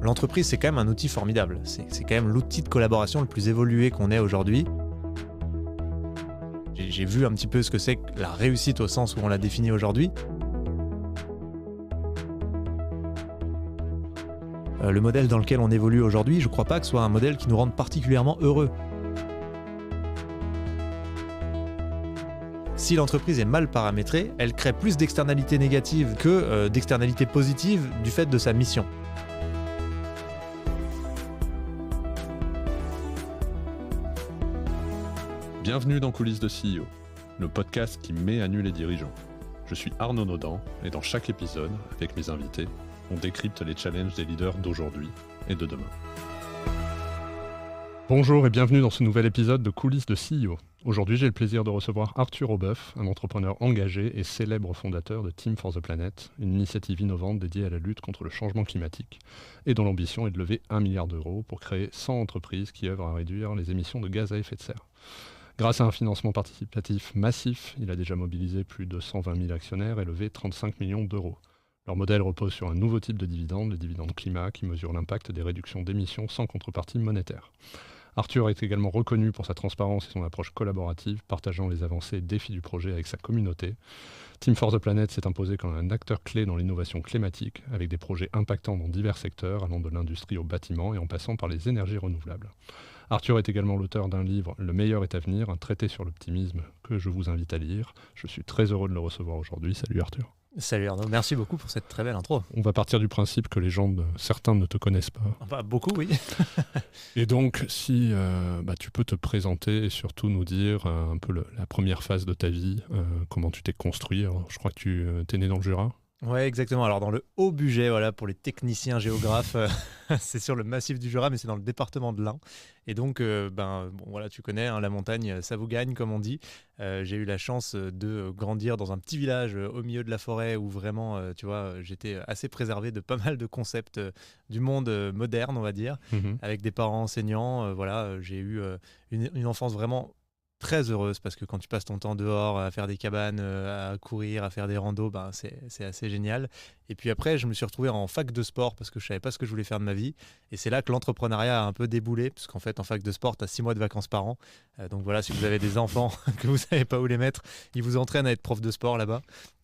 L'entreprise, c'est quand même un outil formidable. C'est quand même l'outil de collaboration le plus évolué qu'on ait aujourd'hui. J'ai vu un petit peu ce que c'est que la réussite au sens où on l'a définit aujourd'hui. Le modèle dans lequel on évolue aujourd'hui, je ne crois pas que ce soit un modèle qui nous rende particulièrement heureux. Si l'entreprise est mal paramétrée, elle crée plus d'externalités négatives que d'externalités positives du fait de sa mission. Bienvenue dans Coulisses de CEO, le podcast qui met à nu les dirigeants. Je suis Arnaud Naudan et dans chaque épisode, avec mes invités, on décrypte les challenges des leaders d'aujourd'hui et de demain. Bonjour et bienvenue dans ce nouvel épisode de Coulisses de CEO. Aujourd'hui, j'ai le plaisir de recevoir Arthur Aubeuf, un entrepreneur engagé et célèbre fondateur de Team for the Planet, une initiative innovante dédiée à la lutte contre le changement climatique et dont l'ambition est de lever 1 milliard d'euros pour créer 100 entreprises qui œuvrent à réduire les émissions de gaz à effet de serre. Grâce à un financement participatif massif, il a déjà mobilisé plus de 120 000 actionnaires et levé 35 millions d'euros. Leur modèle repose sur un nouveau type de dividende, les dividendes climat, qui mesure l'impact des réductions d'émissions sans contrepartie monétaire. Arthur est également reconnu pour sa transparence et son approche collaborative, partageant les avancées et défis du projet avec sa communauté. Team for the Planet s'est imposé comme un acteur clé dans l'innovation climatique, avec des projets impactants dans divers secteurs, allant de l'industrie au bâtiment et en passant par les énergies renouvelables. Arthur est également l'auteur d'un livre « Le meilleur est à venir », un traité sur l'optimisme que je vous invite à lire. Je suis très heureux de le recevoir aujourd'hui. Salut Arthur. Salut Arnaud, merci beaucoup pour cette très belle intro. On va partir du principe que certains ne te connaissent pas. Enfin, beaucoup, oui. Et donc, si tu peux te présenter et surtout nous dire un peu la première phase de ta vie, comment tu t'es construit. Alors, je crois que tu es né dans le Jura. Ouais, exactement. Alors dans le Haut-Bugey, voilà, pour les techniciens géographes, c'est sur le massif du Jura, mais c'est dans le département de l'Ain. Et donc, voilà, tu connais, hein, la montagne, ça vous gagne, comme on dit. J'ai eu la chance de grandir dans un petit village au milieu de la forêt où vraiment, j'étais assez préservé de pas mal de concepts du monde moderne, on va dire, avec des parents enseignants. J'ai eu une enfance vraiment très heureuse parce que quand tu passes ton temps dehors à faire des cabanes, à courir, à faire des randos, c'est assez génial. Et puis après, je me suis retrouvé en fac de sport parce que je savais pas ce que je voulais faire de ma vie. Et c'est là que l'entrepreneuriat a un peu déboulé, parce qu'en fait, en fac de sport, tu as 6 mois de vacances par an. Donc voilà, si vous avez des enfants que vous savez pas où les mettre, ils vous entraînent à être prof de sport là-bas.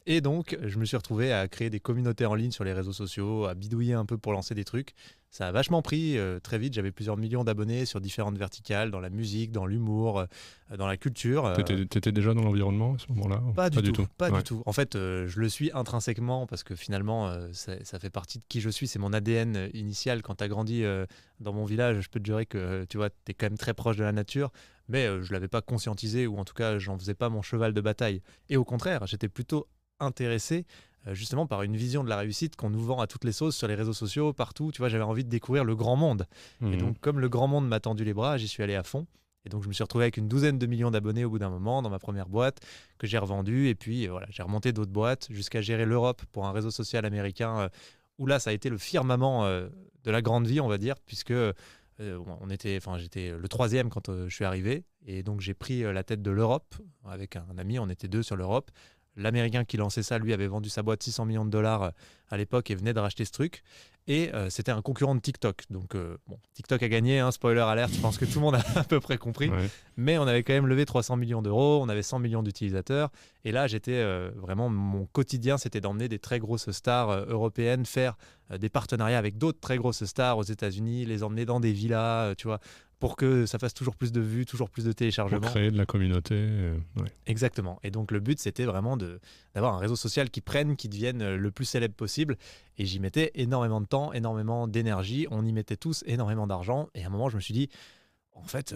Et donc, je me suis retrouvé à créer des communautés en ligne sur les réseaux sociaux, à bidouiller un peu pour lancer des trucs. Ça a vachement pris très vite. J'avais plusieurs millions d'abonnés sur différentes verticales, dans la musique, dans l'humour, dans la culture. T'étais déjà dans l'environnement à ce moment-là ? Pas du tout. Du tout. En fait, je le suis intrinsèquement parce que finalement, ça fait partie de qui je suis. C'est mon ADN initial. Quand tu as grandi dans mon village, je peux te jurer que tu es quand même très proche de la nature. Mais je ne l'avais pas conscientisé, ou en tout cas, j'en faisais pas mon cheval de bataille. Et au contraire, j'étais plutôt intéressé justement par une vision de la réussite qu'on nous vend à toutes les sauces sur les réseaux sociaux, partout. Tu vois, j'avais envie de découvrir le grand monde. Et donc, comme le grand monde m'a tendu les bras, j'y suis allé à fond. Et donc, je me suis retrouvé avec une douzaine de millions d'abonnés au bout d'un moment dans ma première boîte que j'ai revendue. Et puis, voilà, j'ai remonté d'autres boîtes jusqu'à gérer l'Europe pour un réseau social américain où là, ça a été le firmament de la grande vie, on va dire, puisque j'étais le troisième quand je suis arrivé. Et donc, j'ai pris la tête de l'Europe avec un ami. On était 2 sur l'Europe. L'Américain qui lançait ça, lui, avait vendu sa boîte 600 millions de dollars à l'époque et venait de racheter ce truc. Et c'était un concurrent de TikTok. Donc, TikTok a gagné, hein, spoiler alert, je pense que tout le monde a à peu près compris. Ouais. Mais on avait quand même levé 300 millions d'euros, on avait 100 millions d'utilisateurs. Et là, j'étais vraiment, mon quotidien, c'était d'emmener des très grosses stars européennes faire des partenariats avec d'autres très grosses stars aux États-Unis, les emmener dans des villas, pour que ça fasse toujours plus de vues, toujours plus de téléchargements. Pour créer de la communauté. Ouais. Exactement. Et donc, le but, c'était vraiment d'avoir un réseau social qui prenne, qui devienne le plus célèbre possible. Et j'y mettais énormément de temps, énormément d'énergie. On y mettait tous énormément d'argent. Et à un moment, je me suis dit, en fait,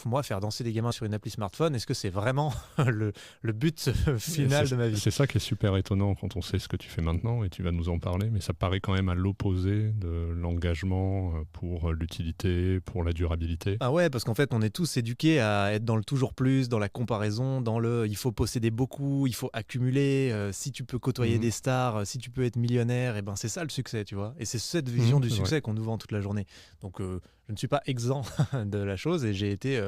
moi, faire danser des gamins sur une appli smartphone, est-ce que c'est vraiment le but final de ma vie ? C'est ça qui est super étonnant quand on sait ce que tu fais maintenant, et tu vas nous en parler, mais ça paraît quand même à l'opposé de l'engagement pour l'utilité, pour la durabilité. Ah ouais, parce qu'en fait, on est tous éduqués à être dans le toujours plus, dans la comparaison, dans le il faut posséder beaucoup, il faut accumuler, si tu peux côtoyer des stars, si tu peux être millionnaire, et ben c'est ça le succès, tu vois. Et c'est cette vision du succès qu'on nous vend toute la journée. Donc, je ne suis pas exempt de la chose et j'ai été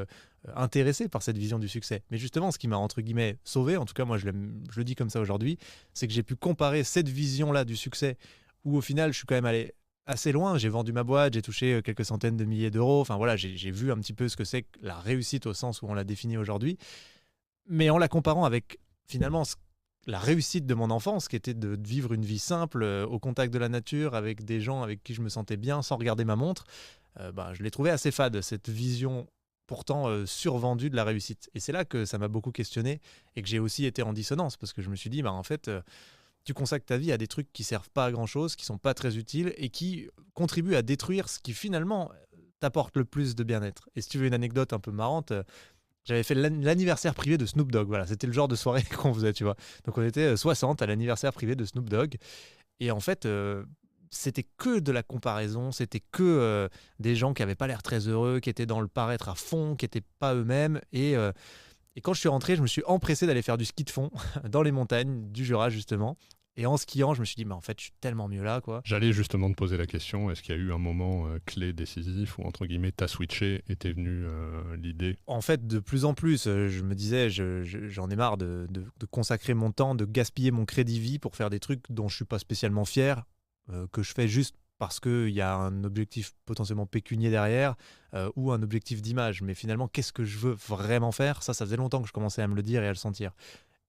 intéressé par cette vision du succès. Mais justement, ce qui m'a entre guillemets sauvé, en tout cas moi je le dis comme ça aujourd'hui, c'est que j'ai pu comparer cette vision-là du succès où au final, je suis quand même allé assez loin. J'ai vendu ma boîte, j'ai touché quelques centaines de milliers d'euros. Enfin voilà, j'ai vu un petit peu ce que c'est que la réussite au sens où on la définit aujourd'hui. Mais en la comparant avec finalement la réussite de mon enfance, qui était de vivre une vie simple, au contact de la nature, avec des gens avec qui je me sentais bien, sans regarder ma montre, je l'ai trouvé assez fade, cette vision pourtant survendue de la réussite. Et c'est là que ça m'a beaucoup questionné et que j'ai aussi été en dissonance, parce que je me suis dit, en fait, tu consacres ta vie à des trucs qui servent pas à grand-chose, qui sont pas très utiles et qui contribuent à détruire ce qui finalement t'apporte le plus de bien-être. Et si tu veux une anecdote un peu marrante, j'avais fait l'anniversaire privé de Snoop Dogg. Voilà, c'était le genre de soirée qu'on faisait, tu vois. Donc on était 60 à l'anniversaire privé de Snoop Dogg. Et en fait, c'était que de la comparaison, c'était que des gens qui n'avaient pas l'air très heureux, qui étaient dans le paraître à fond, qui n'étaient pas eux-mêmes. Et quand je suis rentré, je me suis empressé d'aller faire du ski de fond dans les montagnes du Jura, justement. Et en skiant, je me suis dit, mais en fait, je suis tellement mieux là, quoi. J'allais justement te poser la question, est-ce qu'il y a eu un moment clé décisif où, entre guillemets, t'as switché et t'es venue l'idée? En fait, de plus en plus, je me disais, j'en ai marre de consacrer mon temps, de gaspiller mon crédit vie pour faire des trucs dont je suis pas spécialement fier, que je fais juste parce qu'il y a un objectif potentiellement pécunier derrière ou un objectif d'image. Mais finalement, qu'est-ce que je veux vraiment faire? Ça faisait longtemps que je commençais à me le dire et à le sentir.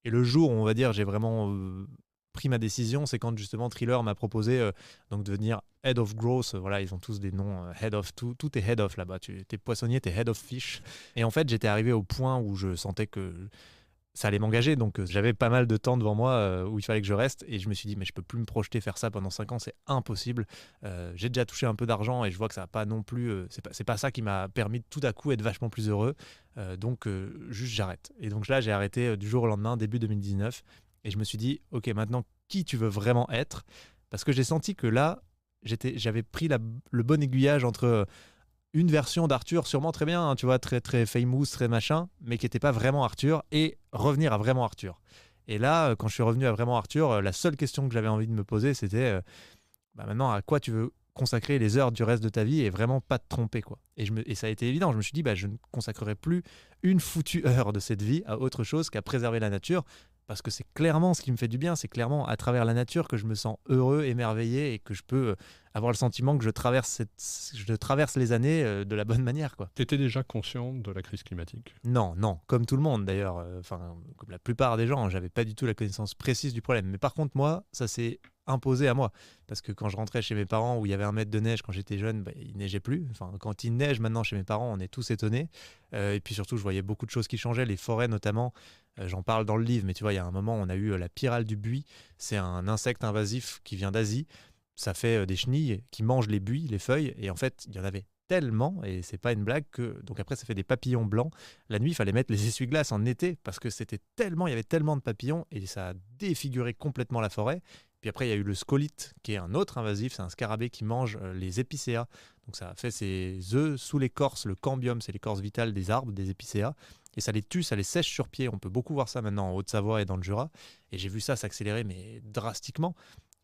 Et le jour où, on va dire, j'ai vraiment pris ma décision, c'est quand justement Thriller m'a proposé donc de devenir Head of Growth. Voilà, ils ont tous des noms, Head of, tout est Head of là-bas. T'es poissonnier, t'es Head of Fish. Et en fait, j'étais arrivé au point où je sentais que ça allait m'engager, donc j'avais pas mal de temps devant moi où il fallait que je reste, et je me suis dit mais je peux plus me projeter faire ça pendant 5 ans, c'est impossible. J'ai déjà touché un peu d'argent et je vois que ça va pas non plus, c'est pas ça qui m'a permis de tout à coup être vachement plus heureux, donc juste j'arrête. Et donc là j'ai arrêté du jour au lendemain, début 2019, et je me suis dit ok, maintenant qui tu veux vraiment être, parce que j'ai senti que là j'avais pris le bon aiguillage entre une version d'Arthur sûrement très bien, hein, tu vois, très très famous, très machin, mais qui n'était pas vraiment Arthur, et revenir à vraiment Arthur. Et là, quand je suis revenu à vraiment Arthur, la seule question que j'avais envie de me poser, c'était maintenant, à quoi tu veux consacrer les heures du reste de ta vie et vraiment pas te tromper, quoi. Et ça a été évident, je me suis dit, je ne consacrerai plus une foutue heure de cette vie à autre chose qu'à préserver la nature, parce que c'est clairement ce qui me fait du bien, c'est clairement à travers la nature que je me sens heureux, émerveillé, et que je peux avoir le sentiment que je traverse les années de la bonne manière, quoi. T'étais déjà conscient de la crise climatique? Non, comme tout le monde d'ailleurs, comme la plupart des gens, j'avais pas du tout la connaissance précise du problème. Mais par contre, moi, ça s'est imposé à moi. Parce que quand je rentrais chez mes parents où il y avait 1 mètre de neige quand j'étais jeune, il neigeait plus. Enfin, quand il neige maintenant chez mes parents, on est tous étonnés. Et puis surtout, je voyais beaucoup de choses qui changeaient, les forêts notamment. J'en parle dans le livre, mais tu vois, il y a un moment, on a eu la pyrale du buis. C'est un insecte invasif qui vient d'Asie. Ça fait des chenilles qui mangent les buis, les feuilles. Et en fait, il y en avait tellement, et c'est pas une blague, que donc après ça fait des papillons blancs. La nuit, il fallait mettre les essuie-glaces en été parce que il y avait tellement de papillons et ça a défiguré complètement la forêt. Puis après, il y a eu le scolite, qui est un autre invasif, c'est un scarabée qui mange les épicéas. Donc ça a fait ses œufs sous l'écorce, le cambium, c'est l'écorce vitale des arbres, des épicéas. Et ça les tue, ça les sèche sur pied. On peut beaucoup voir ça maintenant en Haute-Savoie et dans le Jura. Et j'ai vu ça s'accélérer, mais drastiquement.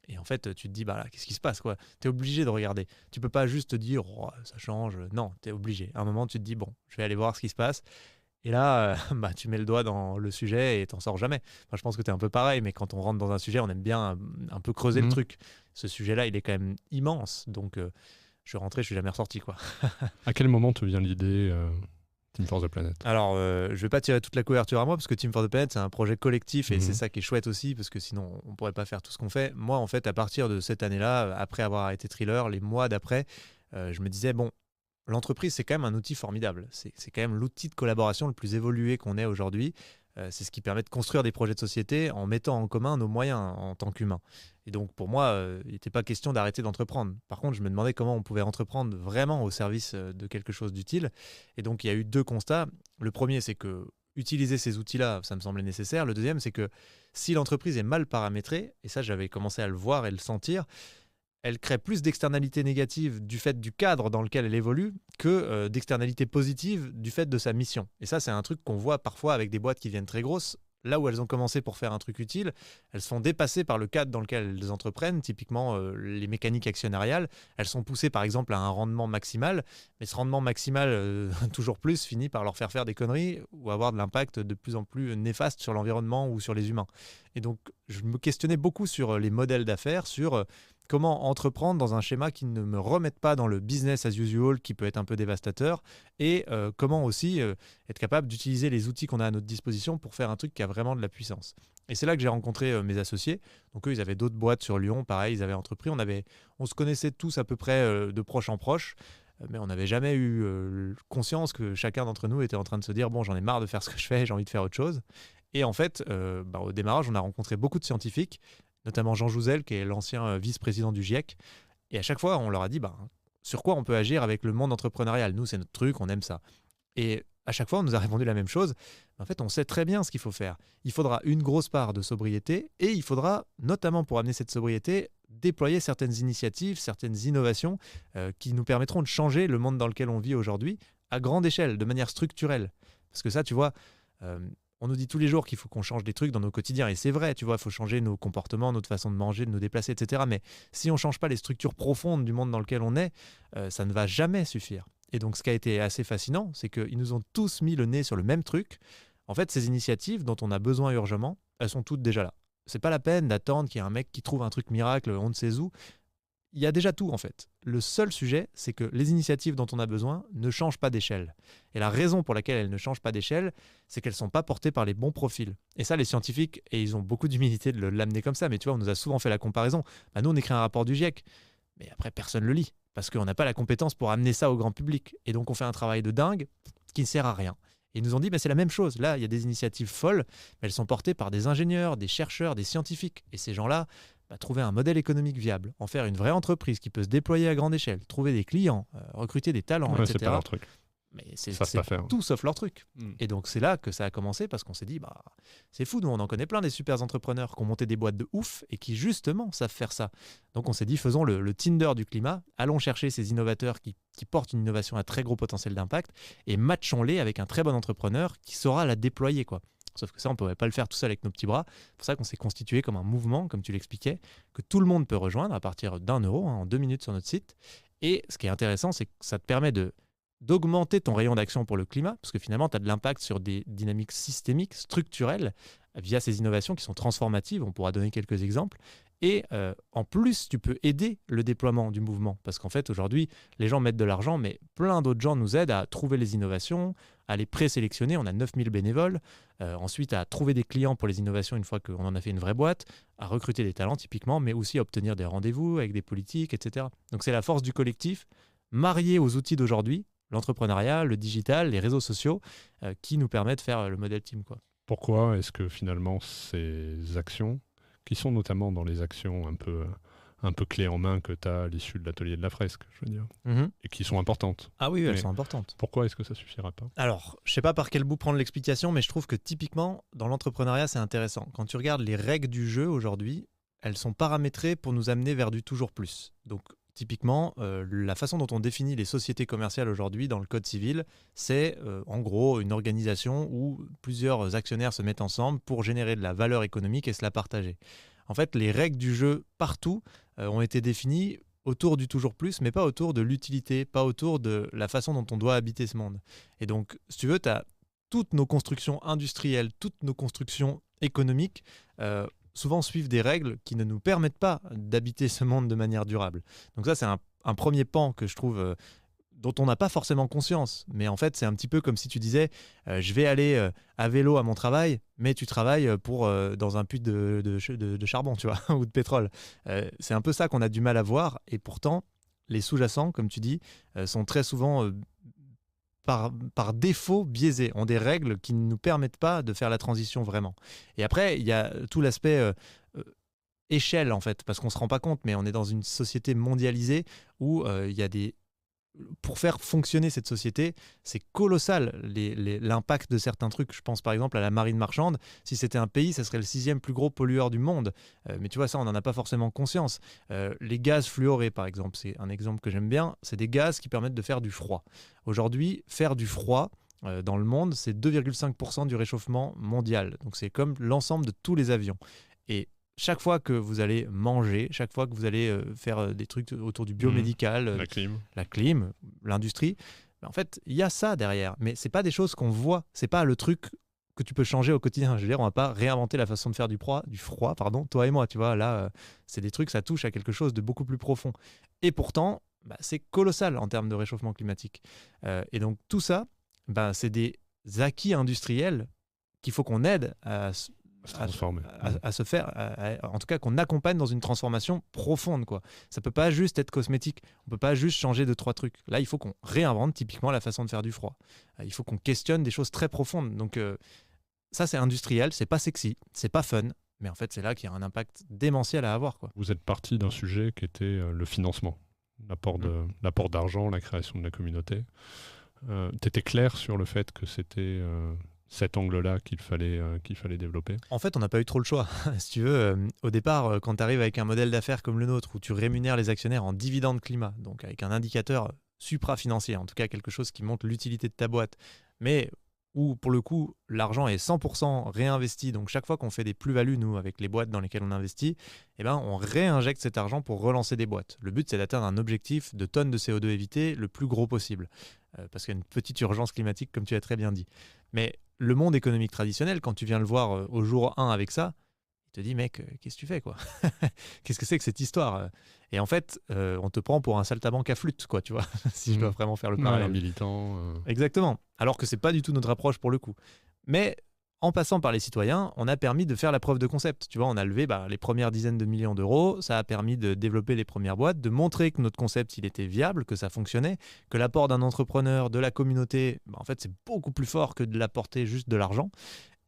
Et en fait, tu te dis, là, qu'est-ce qui se passe, quoi? Tu es obligé de regarder. Tu peux pas juste te dire, oh, ça change. Non, tu es obligé. À un moment, tu te dis, bon, je vais aller voir ce qui se passe. Et là, tu mets le doigt dans le sujet et t'en sors jamais. Enfin, je pense que tu es un peu pareil, mais quand on rentre dans un sujet, on aime bien un peu creuser le truc. Ce sujet-là, il est quand même immense. Donc, je suis rentré, je suis jamais ressorti, quoi. À quel moment te vient l'idée Team for the Planet? Alors, je vais pas tirer toute la couverture à moi, parce que Team for the Planet, c'est un projet collectif, et c'est ça qui est chouette aussi, parce que sinon, on pourrait pas faire tout ce qu'on fait. Moi, en fait, à partir de cette année-là, après avoir arrêté Thriller, les mois d'après, je me disais, bon, l'entreprise, c'est quand même un outil formidable. C'est quand même l'outil de collaboration le plus évolué qu'on ait aujourd'hui. C'est ce qui permet de construire des projets de société en mettant en commun nos moyens en tant qu'humains. Et donc, pour moi, il n'était pas question d'arrêter d'entreprendre. Par contre, je me demandais comment on pouvait entreprendre vraiment au service de quelque chose d'utile. Et donc, il y a eu 2 constats. Le premier, c'est que utiliser ces outils-là, ça me semblait nécessaire. Le deuxième, c'est que si l'entreprise est mal paramétrée, et ça, j'avais commencé à le voir et le sentir, elle crée plus d'externalités négatives du fait du cadre dans lequel elle évolue que d'externalités positives du fait de sa mission. Et ça, c'est un truc qu'on voit parfois avec des boîtes qui viennent très grosses. Là où elles ont commencé pour faire un truc utile, elles se font dépasser par le cadre dans lequel elles entreprennent, typiquement les mécaniques actionnariales. Elles sont poussées par exemple à un rendement maximal, mais ce rendement maximal, toujours plus, finit par leur faire des conneries ou avoir de l'impact de plus en plus néfaste sur l'environnement ou sur les humains. Et donc, je me questionnais beaucoup sur les modèles d'affaires, sur comment entreprendre dans un schéma qui ne me remette pas dans le business as usual qui peut être un peu dévastateur et comment aussi être capable d'utiliser les outils qu'on a à notre disposition pour faire un truc qui a vraiment de la puissance. Et c'est là que j'ai rencontré mes associés. Donc eux, ils avaient d'autres boîtes sur Lyon, pareil, ils avaient entrepris. On se connaissait tous à peu près de proche en proche, mais on n'avait jamais eu conscience que chacun d'entre nous était en train de se dire « bon, j'en ai marre de faire ce que je fais, j'ai envie de faire autre chose ». Et en fait, au démarrage, on a rencontré beaucoup de scientifiques, notamment Jean Jouzel, qui est l'ancien vice-président du GIEC. Et à chaque fois, on leur a dit sur quoi on peut agir avec le monde entrepreneurial. Nous, c'est notre truc, on aime ça. Et à chaque fois, on nous a répondu la même chose. En fait, on sait très bien ce qu'il faut faire. Il faudra une grosse part de sobriété et il faudra, notamment pour amener cette sobriété, déployer certaines initiatives, certaines innovations qui nous permettront de changer le monde dans lequel on vit aujourd'hui à grande échelle, de manière structurelle. Parce que ça, tu vois, on nous dit tous les jours qu'il faut qu'on change des trucs dans nos quotidiens. Et c'est vrai, tu vois, il faut changer nos comportements, notre façon de manger, de nous déplacer, etc. Mais si on ne change pas les structures profondes du monde dans lequel on est, ça ne va jamais suffire. Et donc, ce qui a été assez fascinant, c'est qu'ils nous ont tous mis le nez sur le même truc. En fait, ces initiatives dont on a besoin urgemment, elles sont toutes déjà là. C'est pas la peine d'attendre qu'il y ait un mec qui trouve un truc miracle, on ne sait où. Il y a déjà tout, en fait. Le seul sujet, c'est que les initiatives dont on a besoin ne changent pas d'échelle. Et la raison pour laquelle elles ne changent pas d'échelle, c'est qu'elles ne sont pas portées par les bons profils. Et ça, les scientifiques, et ils ont beaucoup d'humilité de l'amener comme ça, mais tu vois, on nous a souvent fait la comparaison. Nous, on écrit un rapport du GIEC, mais après, personne ne le lit, parce qu'on n'a pas la compétence pour amener ça au grand public. Et donc, on fait un travail de dingue qui ne sert à rien. Et ils nous ont dit, c'est la même chose. Là, il y a des initiatives folles, mais elles sont portées par des ingénieurs, des chercheurs, des scientifiques. Et ces gens-là, trouver un modèle économique viable, en faire une vraie entreprise qui peut se déployer à grande échelle, trouver des clients, recruter des talents, etc. C'est pas leur truc. Mais c'est faire. Tout sauf leur truc. Et donc c'est là que ça a commencé parce qu'on s'est dit, c'est fou, nous on en connaît plein des super entrepreneurs qui ont monté des boîtes de ouf et qui justement savent faire ça. Donc on s'est dit, faisons le Tinder du climat, allons chercher ces innovateurs qui portent une innovation à très gros potentiel d'impact et matchons-les avec un très bon entrepreneur qui saura la déployer, quoi. Sauf que ça, on ne pouvait pas le faire tout seul avec nos petits bras. C'est pour ça qu'on s'est constitué comme un mouvement, comme tu l'expliquais, que tout le monde peut rejoindre à partir d'1 euro, en 2 minutes sur notre site. Et ce qui est intéressant, c'est que ça te permet d'augmenter ton rayon d'action pour le climat, parce que finalement, tu as de l'impact sur des dynamiques systémiques, structurelles, via ces innovations qui sont transformatives. On pourra donner quelques exemples. Et en plus, tu peux aider le déploiement du mouvement. Parce qu'en fait, aujourd'hui, les gens mettent de l'argent, mais plein d'autres gens nous aident à trouver les innovations, à les présélectionner. On a 9000 bénévoles. Ensuite, à trouver des clients pour les innovations une fois qu'on en a fait une vraie boîte, à recruter des talents typiquement, mais aussi à obtenir des rendez-vous avec des politiques, etc. Donc c'est la force du collectif, mariée aux outils d'aujourd'hui, l'entrepreneuriat, le digital, les réseaux sociaux, qui nous permettent de faire le modèle team, quoi. Pourquoi est-ce que finalement ces actions, qui sont notamment dans les actions un peu clés en main que tu as à l'issue de l'atelier de la fresque, je veux dire, et qui sont importantes. Ah oui, elles sont importantes. Pourquoi est-ce que ça suffira pas ? Alors, je sais pas par quel bout prendre l'explication, mais je trouve que typiquement, dans l'entrepreneuriat, c'est intéressant. Quand tu regardes les règles du jeu aujourd'hui, elles sont paramétrées pour nous amener vers du toujours plus. Donc, typiquement, la façon dont on définit les sociétés commerciales aujourd'hui dans le Code civil, c'est en gros une organisation où plusieurs actionnaires se mettent ensemble pour générer de la valeur économique et se la partager. En fait, les règles du jeu partout ont été définies autour du toujours plus, mais pas autour de l'utilité, pas autour de la façon dont on doit habiter ce monde. Et donc, si tu veux, tu as toutes nos constructions industrielles, toutes nos constructions économiques, souvent suivent des règles qui ne nous permettent pas d'habiter ce monde de manière durable. Donc ça, c'est un premier pan que je trouve dont on n'a pas forcément conscience. Mais en fait, c'est un petit peu comme si tu disais je vais aller à vélo à mon travail, mais tu travailles dans un puits de charbon, tu vois, ou de pétrole. C'est un peu ça qu'on a du mal à voir. Et pourtant, les sous-jacents, comme tu dis, sont très souvent par défaut biaisés, ont des règles qui ne nous permettent pas de faire la transition vraiment. Et après, il y a tout l'aspect échelle, en fait, parce qu'on ne se rend pas compte, mais on est dans une société mondialisée où il y a des... Pour faire fonctionner cette société, c'est colossal l'impact de certains trucs. Je pense par exemple à la marine marchande. Si c'était un pays, ça serait le 6e plus gros pollueur du monde. Mais tu vois, ça, on n'en a pas forcément conscience. Les gaz fluorés, par exemple, c'est un exemple que j'aime bien. C'est des gaz qui permettent de faire du froid. Aujourd'hui, faire du froid dans le monde, c'est 2,5% du réchauffement mondial. Donc c'est comme l'ensemble de tous les avions. Et chaque fois que vous allez manger, chaque fois que vous allez faire des trucs autour du biomédical, la clim, l'industrie, en fait, il y a ça derrière. Mais ce n'est pas des choses qu'on voit. Ce n'est pas le truc que tu peux changer au quotidien. Je veux dire, on va pas réinventer la façon de faire du froid, pardon, toi et moi, tu vois. Là, c'est des trucs, ça touche à quelque chose de beaucoup plus profond. Et pourtant, c'est colossal en termes de réchauffement climatique. Et donc, tout ça, c'est des acquis industriels qu'il faut qu'on aide à se faire, en tout cas qu'on accompagne dans une transformation profonde, quoi. Ça peut pas juste être cosmétique, on peut pas juste changer 2-3 trucs. Là, il faut qu'on réinvente typiquement la façon de faire du froid. Il faut qu'on questionne des choses très profondes. Donc ça, c'est industriel, c'est pas sexy, c'est pas fun, mais en fait, c'est là qu'il y a un impact démentiel à avoir, quoi. Vous êtes parti d'un sujet qui était le financement, l'apport d'argent, la création de la communauté. Tu étais clair sur le fait que c'était cet angle-là qu'il fallait développer? En fait, on n'a pas eu trop le choix. Si tu veux, au départ, quand tu arrives avec un modèle d'affaires comme le nôtre, où tu rémunères les actionnaires en dividendes climat, donc avec un indicateur supra-financier, en tout cas quelque chose qui montre l'utilité de ta boîte, mais où pour le coup, l'argent est 100% réinvesti. Donc chaque fois qu'on fait des plus-values, nous, avec les boîtes dans lesquelles on investit, on réinjecte cet argent pour relancer des boîtes. Le but, c'est d'atteindre un objectif de tonnes de CO2 évitées le plus gros possible. Parce qu'il y a une petite urgence climatique, comme tu as très bien dit. Mais le monde économique traditionnel, quand tu viens le voir au jour 1 avec ça, il te dit, mec, qu'est-ce que tu fais, quoi? Qu'est-ce que c'est que cette histoire? Et en fait, on te prend pour un saltimbanque à flûte, quoi, tu vois, si je dois vraiment faire le parallèle. Un militant. Exactement. Alors que c'est pas du tout notre approche pour le coup. Mais en passant par les citoyens, on a permis de faire la preuve de concept. Tu vois, on a levé les premières dizaines de millions d'euros. Ça a permis de développer les premières boîtes, de montrer que notre concept, il était viable, que ça fonctionnait, que l'apport d'un entrepreneur, de la communauté, en fait, c'est beaucoup plus fort que de l'apporter juste de l'argent.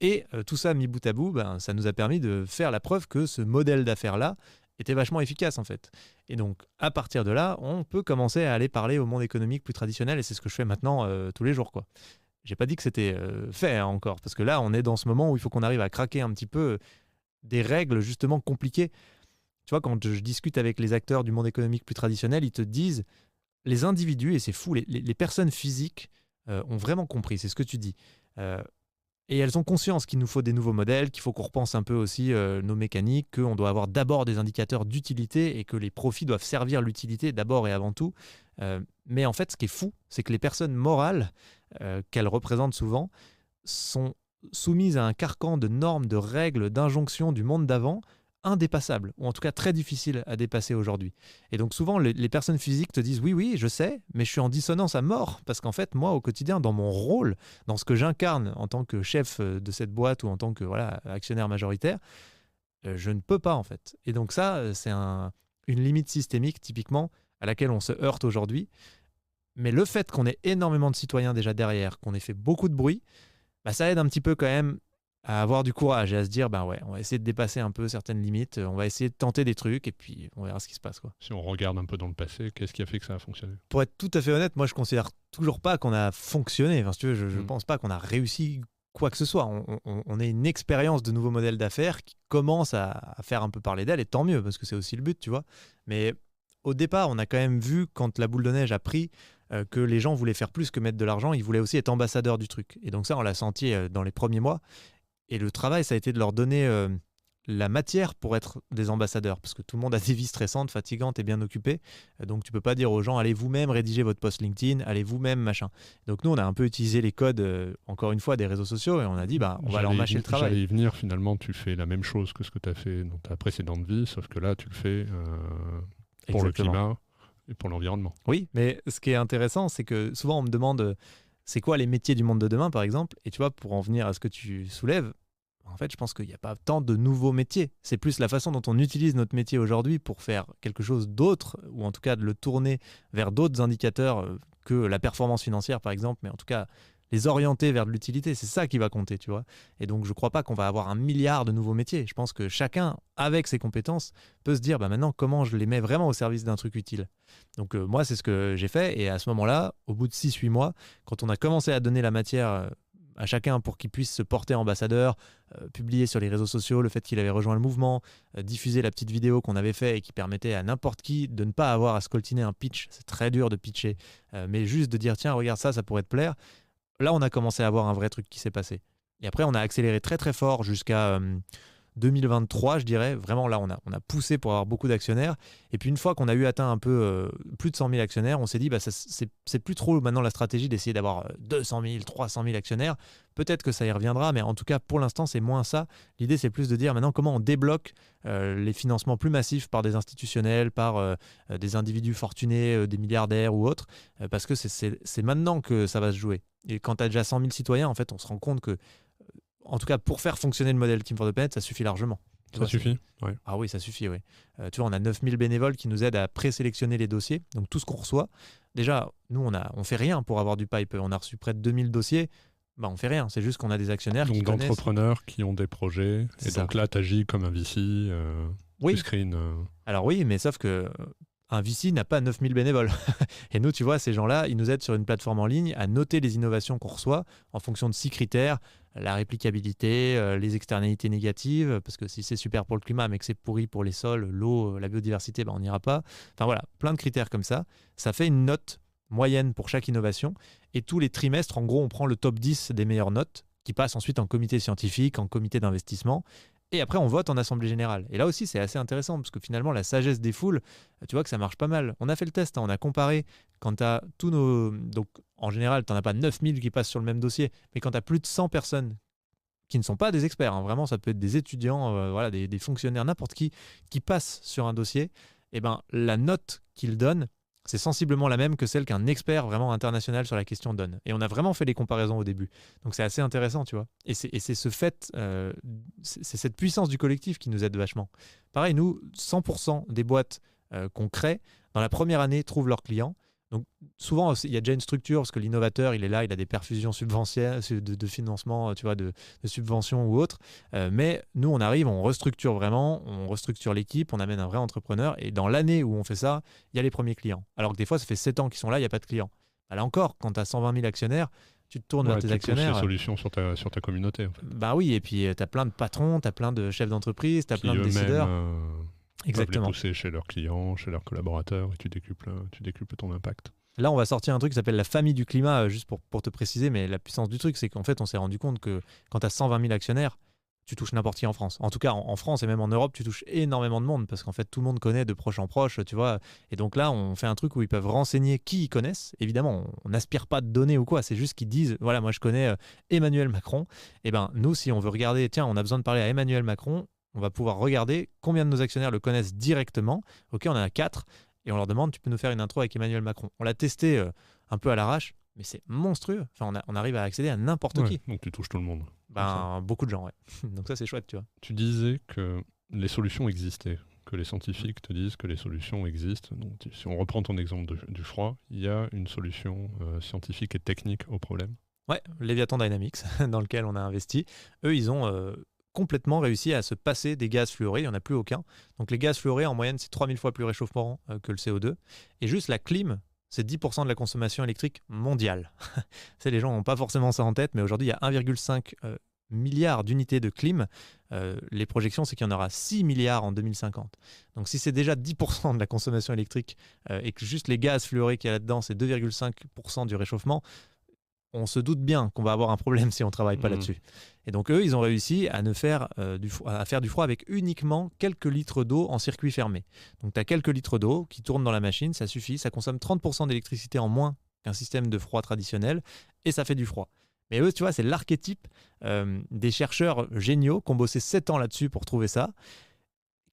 Et tout ça mis bout à bout, ça nous a permis de faire la preuve que ce modèle d'affaires-là était vachement efficace en fait. Et donc à partir de là, on peut commencer à aller parler au monde économique plus traditionnel, et c'est ce que je fais maintenant tous les jours, quoi. J'ai pas dit que c'était fait encore, parce que là on est dans ce moment où il faut qu'on arrive à craquer un petit peu des règles justement compliquées. Tu vois, quand je discute avec les acteurs du monde économique plus traditionnel, ils te disent, les individus, et c'est fou, les personnes physiques ont vraiment compris, c'est ce que tu dis. Et elles ont conscience qu'il nous faut des nouveaux modèles, qu'il faut qu'on repense un peu aussi nos mécaniques, qu'on doit avoir d'abord des indicateurs d'utilité et que les profits doivent servir l'utilité d'abord et avant tout. Mais en fait, ce qui est fou, c'est que les personnes morales qu'elles représentent souvent sont soumises à un carcan de normes, de règles, d'injonctions du monde d'avant, indépassables, ou en tout cas très difficiles à dépasser aujourd'hui. Et donc souvent, les personnes physiques te disent oui, je sais, mais je suis en dissonance à mort, parce qu'en fait, moi, au quotidien, dans mon rôle, dans ce que j'incarne en tant que chef de cette boîte ou en tant que actionnaire majoritaire, je ne peux pas, en fait. Et donc ça, c'est une limite systémique, typiquement, à laquelle on se heurte aujourd'hui. Mais le fait qu'on ait énormément de citoyens déjà derrière, qu'on ait fait beaucoup de bruit, ça aide un petit peu quand même à avoir du courage et à se dire, on va essayer de dépasser un peu certaines limites, on va essayer de tenter des trucs et puis on verra ce qui se passe, quoi. Si on regarde un peu dans le passé, qu'est-ce qui a fait que ça a fonctionné? Pour être tout à fait honnête, moi je considère toujours pas qu'on a fonctionné. Enfin, si tu veux, je pense pas qu'on a réussi quoi que ce soit. On est une expérience de nouveaux modèles d'affaires qui commence à faire un peu parler d'elle, et tant mieux, parce que c'est aussi le but, tu vois. Mais au départ, on a quand même vu, quand la boule de neige a pris, que les gens voulaient faire plus que mettre de l'argent, ils voulaient aussi être ambassadeurs du truc. Et donc ça, on l'a senti dans les premiers mois. Et le travail, ça a été de leur donner la matière pour être des ambassadeurs, parce que tout le monde a des vies stressantes, fatigantes et bien occupées. Donc tu peux pas dire aux gens, allez vous-même rédiger votre post LinkedIn, allez vous-même machin. Donc nous, on a un peu utilisé les codes, encore une fois, des réseaux sociaux, et on a dit, on va leur mâcher le travail. J'allais y venir, finalement, tu fais la même chose que ce que tu as fait dans ta précédente vie, sauf que là, tu le fais pour le climat et pour l'environnement. Oui, mais ce qui est intéressant, c'est que souvent on me demande, c'est quoi les métiers du monde de demain, par exemple. Et tu vois, pour en venir à ce que tu soulèves, en fait, je pense qu'il n'y a pas tant de nouveaux métiers. C'est plus la façon dont on utilise notre métier aujourd'hui pour faire quelque chose d'autre, ou en tout cas de le tourner vers d'autres indicateurs que la performance financière, par exemple, mais en tout cas les orienter vers de l'utilité. C'est ça qui va compter, tu vois. Et donc, je ne crois pas qu'on va avoir 1 milliard de nouveaux métiers. Je pense que chacun, avec ses compétences, peut se dire, maintenant, comment je les mets vraiment au service d'un truc utile. Donc, moi, c'est ce que j'ai fait. Et à ce moment-là, au bout de 6-8 mois, quand on a commencé à donner la matière à chacun pour qu'il puisse se porter ambassadeur, publier sur les réseaux sociaux le fait qu'il avait rejoint le mouvement, diffuser la petite vidéo qu'on avait fait et qui permettait à n'importe qui de ne pas avoir à scoltiner un pitch. C'est très dur de pitcher, mais juste de dire, tiens, regarde ça pourrait te plaire. Là, on a commencé à avoir un vrai truc qui s'est passé. Et après, on a accéléré très très fort jusqu'à 2023, je dirais. Vraiment, là, on a poussé pour avoir beaucoup d'actionnaires. Et puis, une fois qu'on a eu atteint un peu plus de 100 000 actionnaires, on s'est dit, c'est plus trop maintenant la stratégie d'essayer d'avoir 200 000, 300 000 actionnaires. Peut-être que ça y reviendra, mais en tout cas, pour l'instant, c'est moins ça. L'idée, c'est plus de dire maintenant comment on débloque les financements plus massifs par des institutionnels, par des individus fortunés, des milliardaires ou autres, parce que c'est maintenant que ça va se jouer. Et quand tu as déjà 100 000 citoyens, en fait, on se rend compte que, en tout cas, pour faire fonctionner le modèle Team for the Planet, ça suffit largement. Ça suffit, ouais. Ah oui, ça suffit, oui. Tu vois, on a 9000 bénévoles qui nous aident à présélectionner les dossiers. Donc, tout ce qu'on reçoit, déjà, nous, on fait rien pour avoir du pipe. On a reçu près de 2000 dossiers. On fait rien. C'est juste qu'on a des actionnaires donc qui connaissent. d'entrepreneurs qui ont des projets. Et ça. Donc là, tu agis comme un VC, oui. tu screens. Alors oui, mais sauf que un VC n'a pas 9000 bénévoles. Et nous, tu vois, ces gens-là, ils nous aident sur une plateforme en ligne à noter les innovations qu'on reçoit en fonction de 6 critères. La réplicabilité, les externalités négatives, parce que si c'est super pour le climat, mais que c'est pourri pour les sols, l'eau, la biodiversité, on n'ira pas. Enfin voilà, plein de critères comme ça. Ça fait une note moyenne pour chaque innovation. Et tous les trimestres, en gros, on prend le top 10 des meilleures notes qui passent ensuite en comité scientifique, en comité d'investissement. Et après, on vote en assemblée générale. Et là aussi, c'est assez intéressant parce que finalement, la sagesse des foules, tu vois que ça marche pas mal. On a fait le test, on a comparé quand tu as tous nos... Donc, en général, tu n'en as pas 9000 qui passent sur le même dossier, mais quand tu as plus de 100 personnes qui ne sont pas des experts, vraiment, ça peut être des étudiants, voilà, des fonctionnaires, n'importe qui passent sur un dossier, et la note qu'ils donnent, c'est sensiblement la même que celle qu'un expert vraiment international sur la question donne. Et on a vraiment fait les comparaisons au début. Donc c'est assez intéressant, tu vois. Et c'est ce fait, c'est cette puissance du collectif qui nous aide vachement. Pareil, nous, 100% des boîtes qu'on crée, dans la première année, trouvent leurs clients. Donc souvent, il y a déjà une structure parce que l'innovateur, il est là, il a des perfusions subventionnelles, de financement, tu vois, de subventions ou autres. Mais nous, on arrive, on restructure vraiment, on restructure l'équipe, on amène un vrai entrepreneur. Et dans l'année où on fait ça, il y a les premiers clients. Alors que des fois, ça fait 7 ans qu'ils sont là, il n'y a pas de clients. Là encore, quand tu as 120 000 actionnaires, tu te tournes vers tes actionnaires. Tu pousses les solutions sur ta communauté. En fait. Bah oui, et puis tu as plein de patrons, tu as plein de chefs d'entreprise, tu as plein de décideurs. Exactement. Les pousser chez leurs clients, chez leurs collaborateurs, et tu décuples ton impact. Là, on va sortir un truc qui s'appelle la famille du climat, juste pour te préciser, mais la puissance du truc, c'est qu'en fait, on s'est rendu compte que quand tu as 120 000 actionnaires, tu touches n'importe qui en France. En tout cas, en France et même en Europe, tu touches énormément de monde parce qu'en fait, tout le monde connaît de proche en proche, tu vois. Et donc là, on fait un truc où ils peuvent renseigner qui ils connaissent. Évidemment, on n'aspire pas de données ou quoi, c'est juste qu'ils disent, voilà, moi je connais Emmanuel Macron. Et nous, si on veut regarder, tiens, on a besoin de parler à Emmanuel Macron, on va pouvoir regarder combien de nos actionnaires le connaissent directement. Ok, on en a 4. Et on leur demande, tu peux nous faire une intro avec Emmanuel Macron. On l'a testé un peu à l'arrache, mais c'est monstrueux. Enfin, on arrive à accéder à n'importe qui. Donc tu touches tout le monde. Beaucoup de gens, ouais. Donc ça, c'est chouette, tu vois. Tu disais que les solutions existaient, que les scientifiques te disent que les solutions existent. Donc, si on reprend ton exemple du froid, il y a une solution scientifique et technique au problème. Ouais, Leviathan Dynamics, dans lequel on a investi. Eux, ils ont... complètement réussi à se passer des gaz fluorés, il n'y en a plus aucun. Donc les gaz fluorés, en moyenne, c'est 3000 fois plus réchauffant que le CO2. Et juste la clim, c'est 10% de la consommation électrique mondiale. Les gens n'ont pas forcément ça en tête, mais aujourd'hui, il y a 1,5 milliard d'unités de clim. Les projections, c'est qu'il y en aura 6 milliards en 2050. Donc si c'est déjà 10% de la consommation électrique et que juste les gaz fluorés qu'il y a là-dedans, c'est 2,5% du réchauffement, on se doute bien qu'on va avoir un problème si on ne travaille pas là-dessus. Et donc eux, ils ont réussi à faire du froid avec uniquement quelques litres d'eau en circuit fermé. Donc tu as quelques litres d'eau qui tournent dans la machine, ça suffit, ça consomme 30% d'électricité en moins qu'un système de froid traditionnel, et ça fait du froid. Mais eux, tu vois, c'est l'archétype des chercheurs géniaux qui ont bossé 7 ans là-dessus pour trouver ça,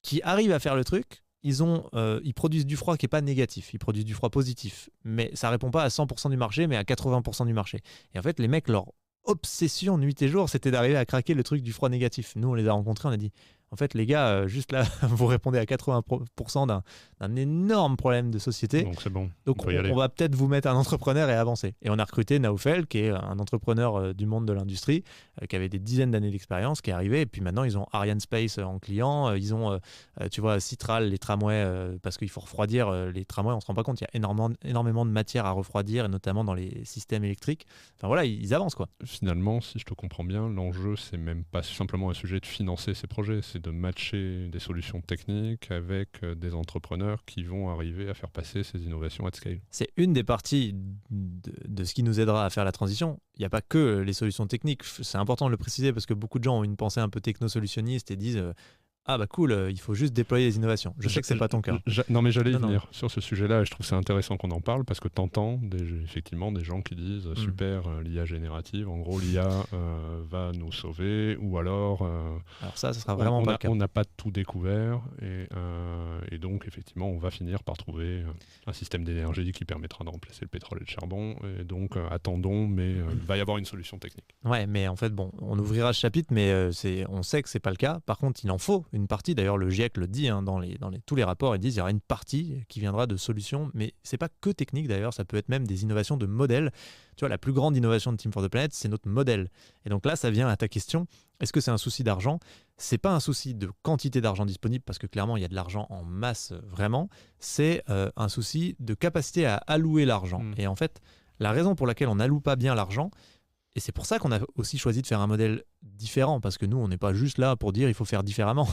qui arrivent à faire le truc. Ils produisent du froid qui n'est pas négatif, ils produisent du froid positif. Mais ça ne répond pas à 100% du marché, mais à 80% du marché. Et en fait, les mecs, leur obsession nuit et jour, c'était d'arriver à craquer le truc du froid négatif. Nous, on les a rencontrés, on a dit, en fait, les gars, juste là, vous répondez à 80% d'un énorme problème de société. Donc c'est bon. Donc on va peut-être vous mettre un entrepreneur et avancer. Et on a recruté Naoufel, qui est un entrepreneur du monde de l'industrie, qui avait des dizaines d'années d'expérience, qui est arrivé. Et puis maintenant, ils ont Arianespace en client. Ils ont, tu vois, Citral, les tramways, parce qu'il faut refroidir les tramways. On ne se rend pas compte, il y a énormément de matière à refroidir, et notamment dans les systèmes électriques. Enfin voilà, ils avancent, quoi. Finalement, si je te comprends bien, l'enjeu, c'est même pas simplement un sujet de financer ces projets, c'est c'est de matcher des solutions techniques avec des entrepreneurs qui vont arriver à faire passer ces innovations at scale. C'est une des parties de ce qui nous aidera à faire la transition. Il n'y a pas que les solutions techniques. C'est important de le préciser parce que beaucoup de gens ont une pensée un peu techno-solutionniste et disent ah bah cool, il faut juste déployer les innovations. Je sais que c'est pas ton cas. Non mais j'allais y Non. venir sur ce sujet-là et je trouve ça intéressant qu'on en parle parce que t'entends effectivement des gens qui disent super l'IA générative, en gros l'IA va nous sauver ou alors ça sera vraiment pas le cas. On n'a pas tout découvert et donc effectivement on va finir par trouver un système d'énergie qui permettra de remplacer le pétrole et le charbon et donc attendons mais il va y avoir une solution technique. Ouais, mais en fait bon, on ouvrira ce chapitre mais on sait que c'est pas le cas. Par contre, il en faut une partie, d'ailleurs le GIEC le dit dans tous les rapports, ils disent qu'il y aura une partie qui viendra de solutions, mais c'est pas que technique d'ailleurs, ça peut être même des innovations de modèles. Tu vois, la plus grande innovation de Team for the Planet, c'est notre modèle. Et donc là, ça vient à ta question, est-ce que c'est un souci d'argent ? C'est pas un souci de quantité d'argent disponible, parce que clairement, il y a de l'argent en masse, vraiment. C'est un souci de capacité à allouer l'argent. Et en fait, la raison pour laquelle on n'alloue pas bien l'argent, et c'est pour ça qu'on a aussi choisi de faire un modèle différent, parce que nous, on n'est pas juste là pour dire il faut faire différemment.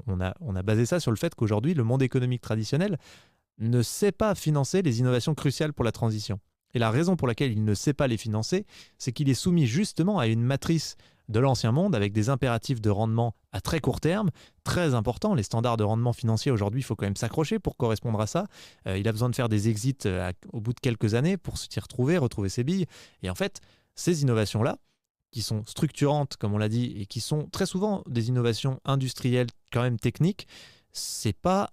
On a basé ça sur le fait qu'aujourd'hui, le monde économique traditionnel ne sait pas financer les innovations cruciales pour la transition. Et la raison pour laquelle il ne sait pas les financer, c'est qu'il est soumis justement à une matrice de l'ancien monde avec des impératifs de rendement à très court terme, très importants. Les standards de rendement financier aujourd'hui, il faut quand même s'accrocher pour correspondre à ça. Il a besoin de faire des exits au bout de quelques années pour s'y retrouver ses billes. Et en fait, ces innovations-là, qui sont structurantes, comme on l'a dit, et qui sont très souvent des innovations industrielles, quand même techniques, c'est pas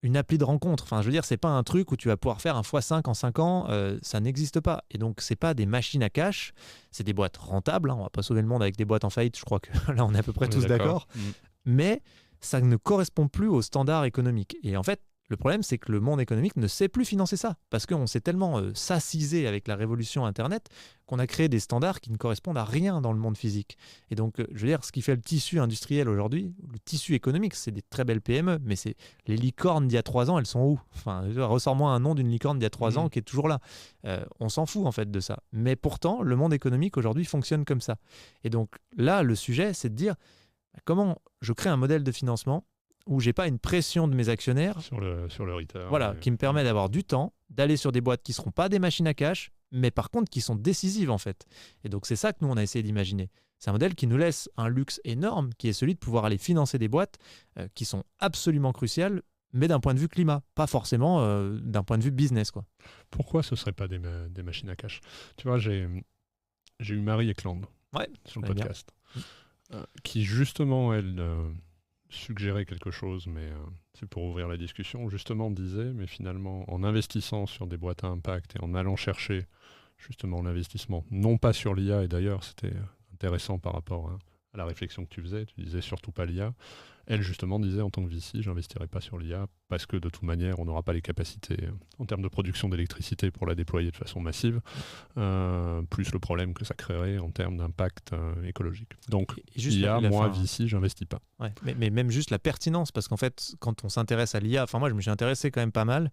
une appli de rencontre. Enfin, je veux dire, c'est pas un truc où tu vas pouvoir faire un x5 en 5 ans, ça n'existe pas. Et donc, c'est pas des machines à cash, c'est des boîtes rentables. On va pas sauver le monde avec des boîtes en faillite, je crois que là, on est à peu près tous d'accord. Mais ça ne correspond plus aux standards économiques. Et en fait, le problème, c'est que le monde économique ne sait plus financer ça, parce qu'on s'est tellement sacisé avec la révolution Internet qu'on a créé des standards qui ne correspondent à rien dans le monde physique. Et donc, je veux dire, ce qui fait le tissu industriel aujourd'hui, le tissu économique, c'est des très belles PME, mais c'est les licornes d'il y a 3 ans, elles sont où ? Enfin, ressors-moi un nom d'une licorne d'il y a 3 ans qui est toujours là. On s'en fout en fait de ça. Mais pourtant, le monde économique aujourd'hui fonctionne comme ça. Et donc là, le sujet, c'est de dire comment je crée un modèle de financement où j'ai pas une pression de mes actionnaires sur le return, voilà, qui me permet d'avoir du temps, d'aller sur des boîtes qui seront pas des machines à cash, mais par contre qui sont décisives en fait. Et donc c'est ça que nous on a essayé d'imaginer. C'est un modèle qui nous laisse un luxe énorme, qui est celui de pouvoir aller financer des boîtes qui sont absolument cruciales, mais d'un point de vue climat, pas forcément d'un point de vue business, quoi. Pourquoi ce serait pas des machines à cash ? Tu vois, j'ai eu Marie Eklund sur le podcast, qui justement elle suggérer quelque chose, mais c'est pour ouvrir la discussion, justement disait, mais finalement, en investissant sur des boîtes à impact et en allant chercher justement l'investissement, non pas sur l'IA, et d'ailleurs c'était intéressant par rapport à la réflexion que tu faisais, tu disais surtout pas l'IA, elle justement disait en tant que VC, j'investirai pas sur l'IA parce que de toute manière, on n'aura pas les capacités en termes de production d'électricité pour la déployer de façon massive, plus le problème que ça créerait en termes d'impact écologique. Donc l'IA, moi, VC, j'investis pas. Ouais, mais même juste la pertinence, parce qu'en fait, quand on s'intéresse à l'IA, enfin moi je me suis intéressé quand même pas mal,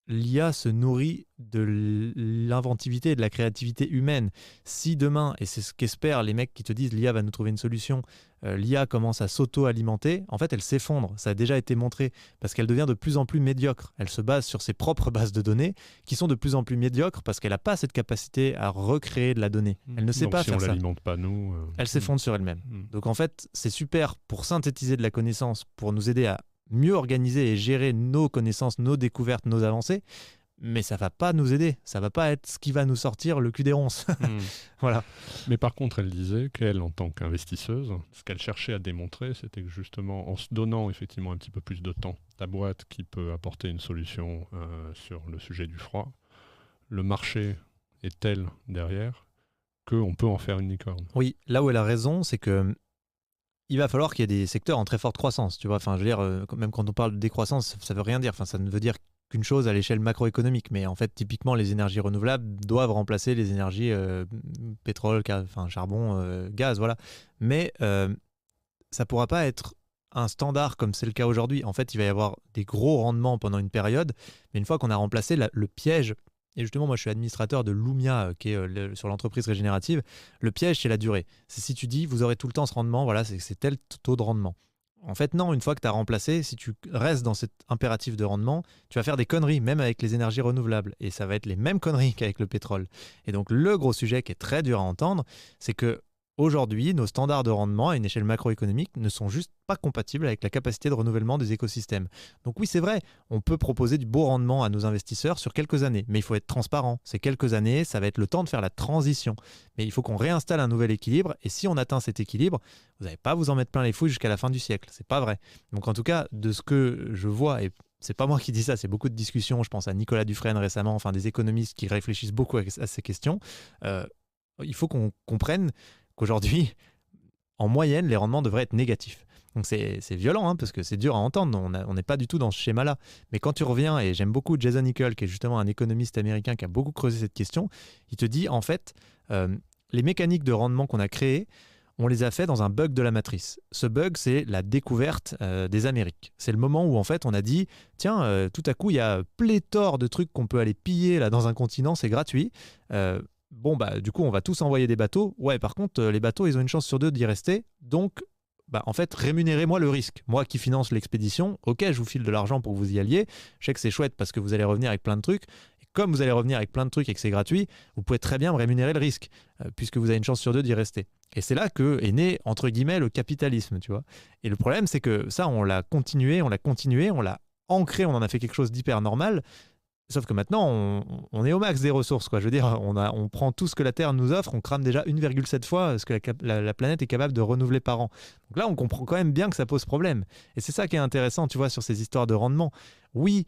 l'IA se nourrit de l'inventivité et de la créativité humaine. Si demain, et c'est ce qu'espèrent les mecs qui te disent l'IA va nous trouver une solution, l'IA commence à s'auto-alimenter, en fait elle s'effondre. Ça a déjà été montré parce qu'elle devient de plus en plus médiocre. Elle se base sur ses propres bases de données qui sont de plus en plus médiocres parce qu'elle n'a pas cette capacité à recréer de la donnée. Elle ne sait pas faire ça. Si on ne l'alimente pas, nous... Elle s'effondre sur elle-même. Donc en fait, c'est super pour synthétiser de la connaissance, pour nous aider à mieux organiser et gérer nos connaissances, nos découvertes, nos avancées, mais ça va pas nous aider, ça va pas être ce qui va nous sortir le cul des ronces. Voilà. Mais par contre, elle disait qu'elle, en tant qu'investisseuse, ce qu'elle cherchait à démontrer, c'était que justement, en se donnant effectivement un petit peu plus de temps, la boîte qui peut apporter une solution sur le sujet du froid, le marché est tel derrière qu'on peut en faire une licorne. Oui, là où elle a raison, c'est que il va falloir qu'il y ait des secteurs en très forte croissance. Tu vois, enfin, je veux dire, même quand on parle de décroissance, ça veut rien dire. Enfin, ça ne veut dire qu'une chose à l'échelle macroéconomique. Mais en fait, typiquement, les énergies renouvelables doivent remplacer les énergies pétrole, charbon, gaz, voilà. Mais ça ne pourra pas être un standard comme c'est le cas aujourd'hui. En fait, il va y avoir des gros rendements pendant une période. Mais une fois qu'on a remplacé le piège, et justement, moi, je suis administrateur de Lumia, qui est sur l'entreprise régénérative. Le piège, c'est la durée. C'est si tu dis, vous aurez tout le temps ce rendement, voilà, c'est tel taux de rendement. En fait, non, une fois que tu as remplacé, si tu restes dans cet impératif de rendement, tu vas faire des conneries, même avec les énergies renouvelables. Et ça va être les mêmes conneries qu'avec le pétrole. Et donc, le gros sujet qui est très dur à entendre, c'est que aujourd'hui, nos standards de rendement à une échelle macroéconomique ne sont juste pas compatibles avec la capacité de renouvellement des écosystèmes. Donc oui, c'est vrai, on peut proposer du beau rendement à nos investisseurs sur quelques années, mais il faut être transparent. Ces quelques années, ça va être le temps de faire la transition. Mais il faut qu'on réinstalle un nouvel équilibre, et si on atteint cet équilibre, vous n'allez pas vous en mettre plein les fouilles jusqu'à la fin du siècle. C'est pas vrai. Donc en tout cas, de ce que je vois, et c'est pas moi qui dis ça, c'est beaucoup de discussions, je pense à Nicolas Dufresne récemment, enfin des économistes qui réfléchissent beaucoup à ces questions, il faut qu'on comprenne qu'aujourd'hui, en moyenne, les rendements devraient être négatifs. Donc c'est violent, hein, parce que c'est dur à entendre, on n'est pas du tout dans ce schéma-là. Mais quand tu reviens, et j'aime beaucoup Jason Hickel, qui est justement un économiste américain qui a beaucoup creusé cette question, il te dit, en fait, les mécaniques de rendement qu'on a créées, on les a fait dans un bug de la matrice. Ce bug, c'est la découverte des Amériques. C'est le moment où, en fait, on a dit, tiens, tout à coup, il y a pléthore de trucs qu'on peut aller piller là, dans un continent, c'est gratuit. Bon, bah, du coup, on va tous envoyer des bateaux. Ouais, par contre, les bateaux, ils ont une chance sur deux d'y rester. Donc, bah, en fait, rémunérez-moi le risque. Moi qui finance l'expédition, ok, je vous file de l'argent pour que vous y alliez. Je sais que c'est chouette parce que vous allez revenir avec plein de trucs. Et comme vous allez revenir avec plein de trucs et que c'est gratuit, vous pouvez très bien me rémunérer le risque, puisque vous avez une chance sur deux d'y rester. Et c'est là que est né, entre guillemets, le capitalisme, tu vois. Et le problème, c'est que ça, on l'a continué, on l'a ancré, on en a fait quelque chose d'hyper normal. Sauf que maintenant, on est au max des ressources, quoi. Je veux dire, on prend tout ce que la Terre nous offre, on crame déjà 1,7 fois ce que la planète est capable de renouveler par an. Donc là, on comprend quand même bien que ça pose problème. Et c'est ça qui est intéressant, tu vois, sur ces histoires de rendement. Oui,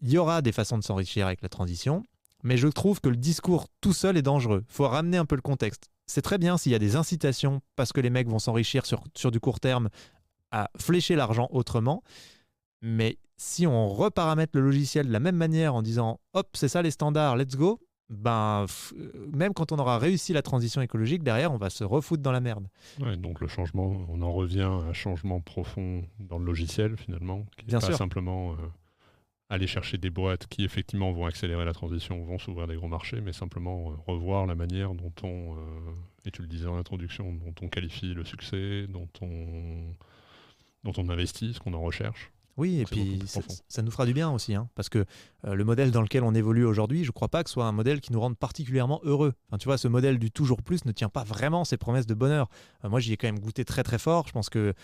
il y aura des façons de s'enrichir avec la transition, mais je trouve que le discours tout seul est dangereux. Il faut ramener un peu le contexte. C'est très bien s'il y a des incitations, parce que les mecs vont s'enrichir sur du court terme, à flécher l'argent autrement. Mais si on reparamètre le logiciel de la même manière en disant hop, c'est ça les standards, let's go, ben, même quand on aura réussi la transition écologique, derrière, on va se refoutre dans la merde. Ouais, donc le changement, on en revient à un changement profond dans le logiciel finalement, qui n'est Bien pas sûr. simplement aller chercher des boîtes qui effectivement vont accélérer la transition, vont s'ouvrir des gros marchés, mais simplement revoir la manière dont on, et tu le disais en introduction, dont on qualifie le succès, dont on investit, ce qu'on en recherche. Oui, et Donc, puis ça nous fera du bien aussi, hein, parce que le modèle dans lequel on évolue aujourd'hui, je ne crois pas que ce soit un modèle qui nous rende particulièrement heureux. Enfin, tu vois, ce modèle du toujours plus ne tient pas vraiment ses promesses de bonheur. Moi, j'y ai quand même goûté très très fort. Je pense que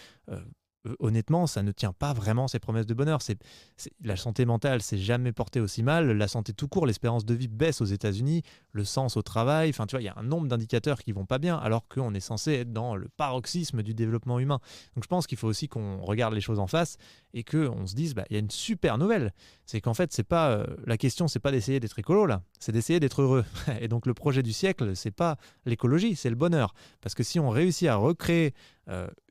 honnêtement, ça ne tient pas vraiment ses promesses de bonheur. La santé mentale s'est jamais portée aussi mal. La santé tout court, l'espérance de vie baisse aux États-Unis, le sens au travail. Enfin, tu vois, il y a un nombre d'indicateurs qui vont pas bien, alors qu'on est censé être dans le paroxysme du développement humain. Donc, je pense qu'il faut aussi qu'on regarde les choses en face et qu'on se dise, bah, il y a une super nouvelle. C'est qu'en fait, c'est pas la question, c'est pas d'essayer d'être écolo là, c'est d'essayer d'être heureux. Et donc, le projet du siècle, c'est pas l'écologie, c'est le bonheur. Parce que si on réussit à recréer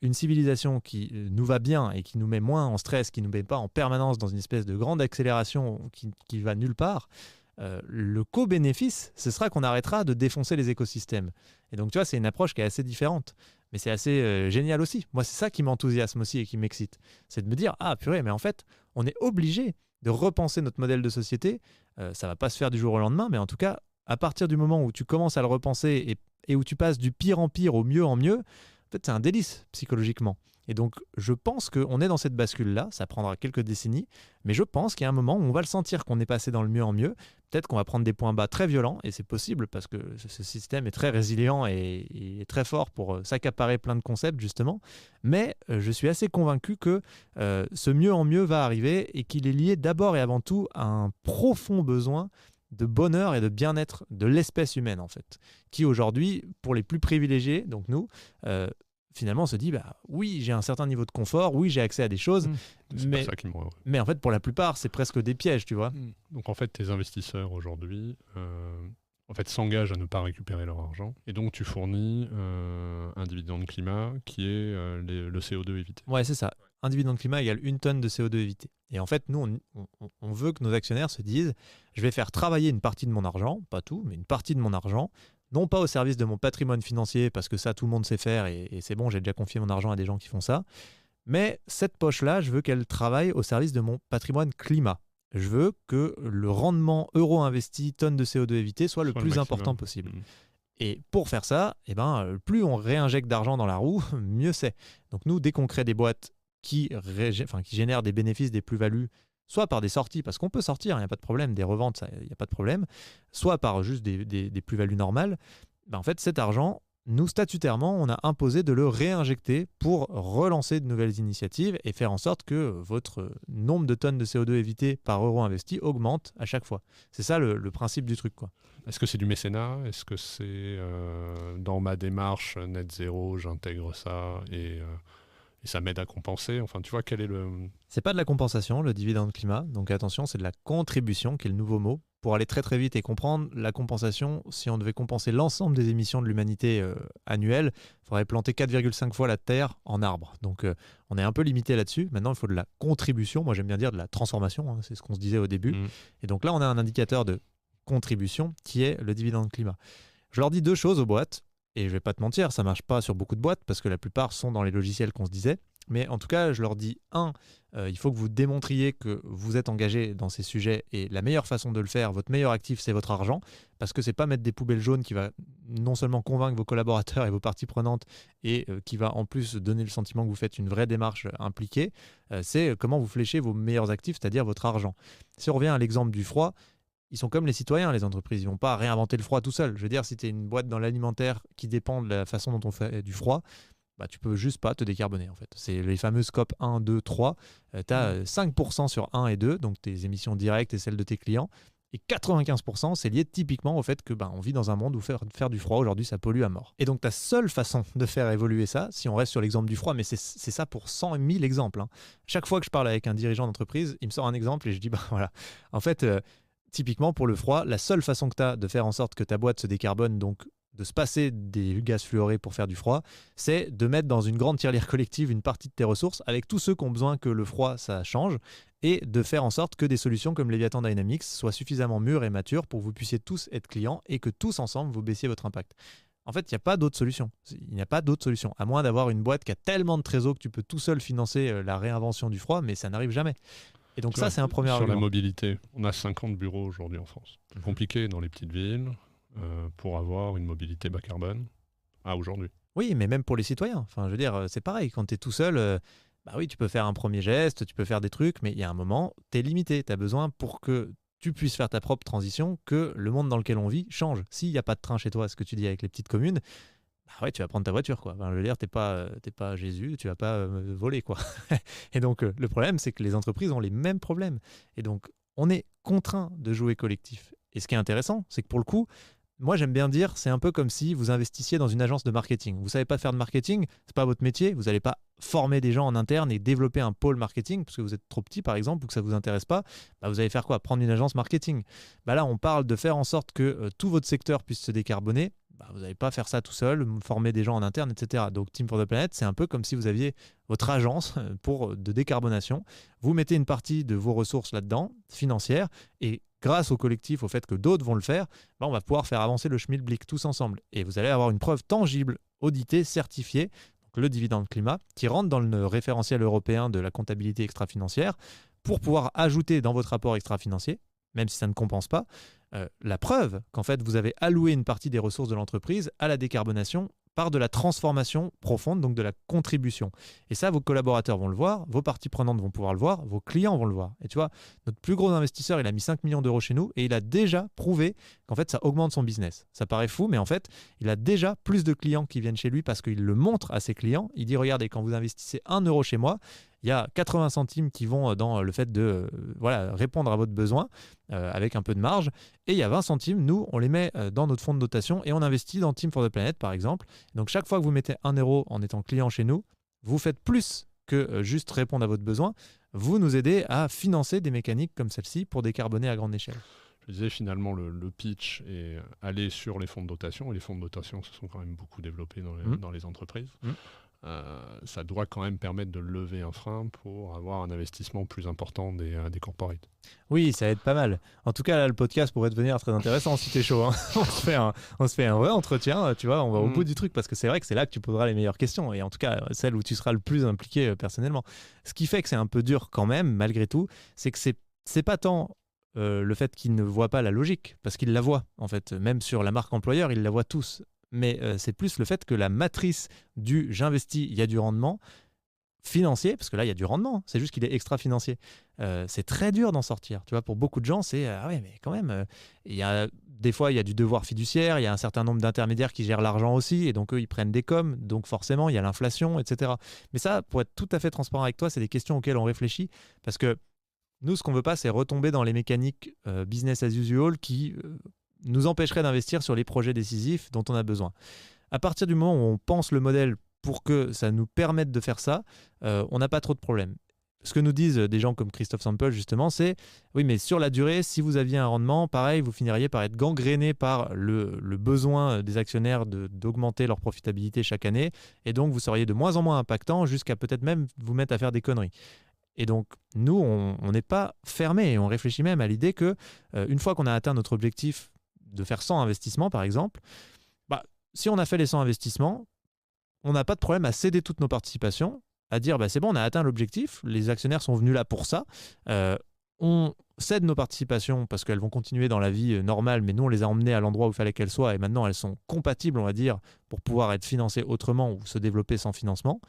une civilisation qui nous va bien et qui nous met moins en stress, qui nous met pas en permanence dans une espèce de grande accélération qui va nulle part, le co-bénéfice, ce sera qu'on arrêtera de défoncer les écosystèmes. Et donc, tu vois, c'est une approche qui est assez différente. Mais c'est assez génial aussi. Moi, c'est ça qui m'enthousiasme aussi et qui m'excite. C'est de me dire, ah purée, mais en fait, on est obligé de repenser notre modèle de société. Ça va pas se faire du jour au lendemain, mais en tout cas, à partir du moment où tu commences à le repenser et où tu passes du pire en pire au mieux en mieux, en fait, c'est un délice psychologiquement. Et donc, je pense qu'on est dans cette bascule-là. Ça prendra quelques décennies, mais je pense qu'il y a un moment où on va le sentir qu'on est passé dans le mieux en mieux. Peut-être qu'on va prendre des points bas très violents, et c'est possible parce que ce système est très résilient et très fort pour s'accaparer plein de concepts, justement. Mais je suis assez convaincu que ce mieux en mieux va arriver et qu'il est lié d'abord et avant tout à un profond besoin de bonheur et de bien-être de l'espèce humaine, en fait, qui aujourd'hui, pour les plus privilégiés, donc nous, finalement on se dit, bah oui, j'ai un certain niveau de confort, oui, j'ai accès à des choses, c'est pas ça qui me rend heureux. Mais en fait, pour la plupart, c'est presque des pièges, tu vois. Donc en fait, tes investisseurs aujourd'hui en fait, s'engagent à ne pas récupérer leur argent, et donc tu fournis un dividende climat qui est le CO2 évité. Ouais, c'est ça. Un dividende climat égale 1 tonne de CO2 évité. Et en fait, nous, on veut que nos actionnaires se disent, je vais faire travailler une partie de mon argent, pas tout, mais une partie de mon argent, non pas au service de mon patrimoine financier, parce que ça, tout le monde sait faire, et c'est bon, j'ai déjà confié mon argent à des gens qui font ça, mais cette poche-là, je veux qu'elle travaille au service de mon patrimoine climat. Je veux que le rendement euro investi, tonne de CO2 évité, soit le plus important possible. Et pour faire ça, plus on réinjecte d'argent dans la roue, mieux c'est. Donc nous, dès qu'on crée des boîtes qui génèrent des bénéfices, des plus-values, soit par des sorties, parce qu'on peut sortir, il n'y a pas de problème, des reventes, il n'y a pas de problème, soit par juste des plus-values normales, en fait, cet argent, nous, statutairement, on a imposé de le réinjecter pour relancer de nouvelles initiatives et faire en sorte que votre nombre de tonnes de CO2 évitées par euro investi augmente à chaque fois. C'est ça le principe du truc, quoi. Est-ce que c'est du mécénat? Est-ce que c'est dans ma démarche net zéro, j'intègre ça et ça m'aide à compenser? Enfin, tu vois, quel est le... C'est pas de la compensation, le dividende climat. Donc attention, c'est de la contribution, qui est le nouveau mot. Pour aller très très vite et comprendre, la compensation, si on devait compenser l'ensemble des émissions de l'humanité annuelles, il faudrait planter 4,5 fois la Terre en arbres. Donc on est un peu limité là-dessus. Maintenant, il faut de la contribution. Moi, j'aime bien dire de la transformation. Hein, c'est ce qu'on se disait au début. Et donc là, on a un indicateur de contribution qui est le dividende climat. Je leur dis deux choses aux boîtes. Et je vais pas te mentir, ça marche pas sur beaucoup de boîtes parce que la plupart sont dans les logiciels qu'on se disait. Mais en tout cas, je leur dis, il faut que vous démontriez que vous êtes engagé dans ces sujets et la meilleure façon de le faire, votre meilleur actif, c'est votre argent, parce que c'est pas mettre des poubelles jaunes qui va non seulement convaincre vos collaborateurs et vos parties prenantes et qui va en plus donner le sentiment que vous faites une vraie démarche impliquée, c'est comment vous fléchez vos meilleurs actifs, c'est-à-dire votre argent. Si on revient à l'exemple du froid, ils sont comme les citoyens, les entreprises. Ils ne vont pas réinventer le froid tout seul. Je veux dire, si tu es une boîte dans l'alimentaire qui dépend de la façon dont on fait du froid, tu peux juste pas te décarboner en fait. C'est les fameux scopes 1, 2, 3. Tu as 5% sur 1 et 2, donc tes émissions directes et celles de tes clients. Et 95%, c'est lié typiquement au fait que on vit dans un monde où faire du froid, aujourd'hui, ça pollue à mort. Et donc ta seule façon de faire évoluer ça, si on reste sur l'exemple du froid, mais c'est ça pour 100 000 exemples. Hein. Chaque fois que je parle avec un dirigeant d'entreprise, il me sort un exemple et je dis, voilà, en fait... typiquement, pour le froid, la seule façon que tu as de faire en sorte que ta boîte se décarbone, donc de se passer des gaz fluorés pour faire du froid, c'est de mettre dans une grande tirelire collective une partie de tes ressources avec tous ceux qui ont besoin que le froid, ça change, et de faire en sorte que des solutions comme Leviathan Dynamics soient suffisamment mûres et matures pour que vous puissiez tous être clients et que tous ensemble, vous baissiez votre impact. En fait, il n'y a pas d'autre solution. Il n'y a pas d'autre solution, à moins d'avoir une boîte qui a tellement de trésors que tu peux tout seul financer la réinvention du froid, mais ça n'arrive jamais. Et donc ça, c'est un premier argument. Sur la mobilité, on a 50 bureaux aujourd'hui en France. C'est compliqué dans les petites villes pour avoir une mobilité bas carbone aujourd'hui. Oui, mais même pour les citoyens. Enfin, je veux dire, c'est pareil. Quand tu es tout seul, oui, tu peux faire un premier geste, tu peux faire des trucs, mais il y a un moment, tu es limité. Tu as besoin pour que tu puisses faire ta propre transition, que le monde dans lequel on vit change. S'il n'y a pas de train chez toi, ce que tu dis avec les petites communes, tu vas prendre ta voiture, quoi. Enfin, je veux dire, t'es pas Jésus, tu vas pas voler, quoi. Et donc, le problème, c'est que les entreprises ont les mêmes problèmes. Et donc, on est contraint de jouer collectif. Et ce qui est intéressant, c'est que pour le coup, moi, j'aime bien dire, c'est un peu comme si vous investissiez dans une agence de marketing. Vous savez pas faire de marketing, c'est pas votre métier. Vous n'allez pas former des gens en interne et développer un pôle marketing parce que vous êtes trop petit, par exemple, ou que ça vous intéresse pas. Vous allez faire quoi? Prendre une agence marketing. Là, on parle de faire en sorte que tout votre secteur puisse se décarboner. Vous n'allez pas faire ça tout seul, former des gens en interne, etc. Donc Team for the Planet, c'est un peu comme si vous aviez votre agence de décarbonation. Vous mettez une partie de vos ressources là-dedans, financières, et grâce au collectif, au fait que d'autres vont le faire, on va pouvoir faire avancer le schmilblick tous ensemble. Et vous allez avoir une preuve tangible, auditée, certifiée, donc le dividende climat, qui rentre dans le référentiel européen de la comptabilité extra-financière, pour pouvoir ajouter dans votre rapport extra-financier, même si ça ne compense pas, la preuve qu'en fait vous avez alloué une partie des ressources de l'entreprise à la décarbonation par de la transformation profonde, donc de la contribution. Et ça, vos collaborateurs vont le voir, vos parties prenantes vont pouvoir le voir, vos clients vont le voir. Et tu vois, notre plus gros investisseur, il a mis 5 millions d'euros chez nous et il a déjà prouvé qu'en fait, ça augmente son business. Ça paraît fou, mais en fait, il a déjà plus de clients qui viennent chez lui parce qu'il le montre à ses clients. Il dit, regardez, quand vous investissez 1 euro chez moi, il y a 80 centimes qui vont dans le fait de répondre à votre besoin avec un peu de marge. Et il y a 20 centimes, nous, on les met dans notre fonds de dotation et on investit dans Team for the Planet, par exemple. Donc, chaque fois que vous mettez 1 euro en étant client chez nous, vous faites plus que juste répondre à votre besoin. Vous nous aidez à financer des mécaniques comme celle-ci pour décarboner à grande échelle. Je disais finalement le pitch est aller sur les fonds de dotation. Et les fonds de dotation se sont quand même beaucoup développés dans les entreprises. Ça doit quand même permettre de lever un frein pour avoir un investissement plus important des corporates. Oui, ça aide pas mal. En tout cas, là, le podcast pourrait devenir très intéressant si t'es chaud. Hein. on se fait un vrai entretien, tu vois, on va au bout du truc parce que c'est vrai que c'est là que tu poseras les meilleures questions et en tout cas, celles où tu seras le plus impliqué personnellement. Ce qui fait que c'est un peu dur quand même, malgré tout, c'est que c'est pas tant le fait qu'ils ne voient pas la logique, parce qu'ils la voient en fait, même sur la marque employeur, ils la voient tous. Mais c'est plus le fait que la matrice du « j'investis, il y a du rendement » financier, parce que là, il y a du rendement, c'est juste qu'il est extra-financier. C'est très dur d'en sortir. Tu vois, pour beaucoup de gens, c'est ah ouais, mais quand même, il y a, des fois, il y a du devoir fiduciaire, il y a un certain nombre d'intermédiaires qui gèrent l'argent aussi, et donc eux, ils prennent des coms, donc forcément, il y a l'inflation, etc. Mais ça, pour être tout à fait transparent avec toi, c'est des questions auxquelles on réfléchit, parce que nous, ce qu'on veut pas, c'est retomber dans les mécaniques business as usual qui nous empêcheraient d'investir sur les projets décisifs dont on a besoin. À partir du moment où on pense le modèle pour que ça nous permette de faire ça, on n'a pas trop de problèmes. Ce que nous disent des gens comme Christophe Sample, justement, c'est oui, mais sur la durée, si vous aviez un rendement, pareil, vous finiriez par être gangréné par le besoin des actionnaires d'augmenter leur profitabilité chaque année, et donc vous seriez de moins en moins impactant jusqu'à peut-être même vous mettre à faire des conneries. Et donc, nous, on n'est pas fermé et on réfléchit même à l'idée que une fois qu'on a atteint notre objectif de faire 100 investissements, par exemple, bah, si on a fait les 100 investissements, on n'a pas de problème à céder toutes nos participations, à dire bah, c'est bon, on a atteint l'objectif, les actionnaires sont venus là pour ça, on cède nos participations parce qu'elles vont continuer dans la vie normale, mais nous, on les a emmenées à l'endroit où il fallait qu'elles soient et maintenant, elles sont compatibles, on va dire, pour pouvoir être financées autrement ou se développer sans financement.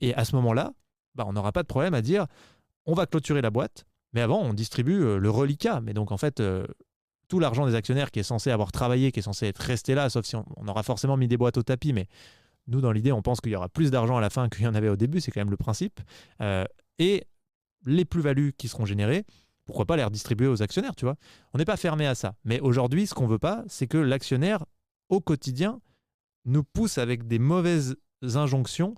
Et à ce moment-là, bah, on n'aura pas de problème à dire on va clôturer la boîte, mais avant, on distribue le reliquat. Mais donc, en fait, tout l'argent des actionnaires qui est censé avoir travaillé, qui est censé être resté là, sauf si on aura forcément mis des boîtes au tapis, mais nous, dans l'idée, on pense qu'il y aura plus d'argent à la fin qu'il y en avait au début, c'est quand même le principe. Et les plus-values qui seront générées, pourquoi pas les redistribuer aux actionnaires, tu vois. On n'est pas fermé à ça. Mais aujourd'hui, ce qu'on ne veut pas, c'est que l'actionnaire, au quotidien, nous pousse avec des mauvaises injonctions,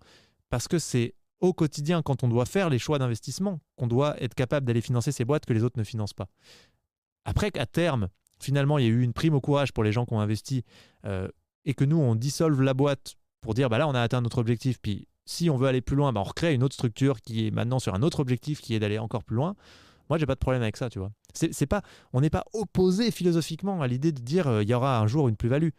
parce que c'est au quotidien, quand on doit faire les choix d'investissement, qu'on doit être capable d'aller financer ces boîtes que les autres ne financent pas. Après qu'à terme, finalement, il y a eu une prime au courage pour les gens qui ont investi et que nous, on dissolve la boîte pour dire, bah là, on a atteint notre objectif, puis si on veut aller plus loin, bah on recrée une autre structure qui est maintenant sur un autre objectif qui est d'aller encore plus loin. Moi, j'ai pas de problème avec ça, tu vois. C'est pas, on n'est pas opposé philosophiquement à l'idée de dire il y aura un jour une plus-value.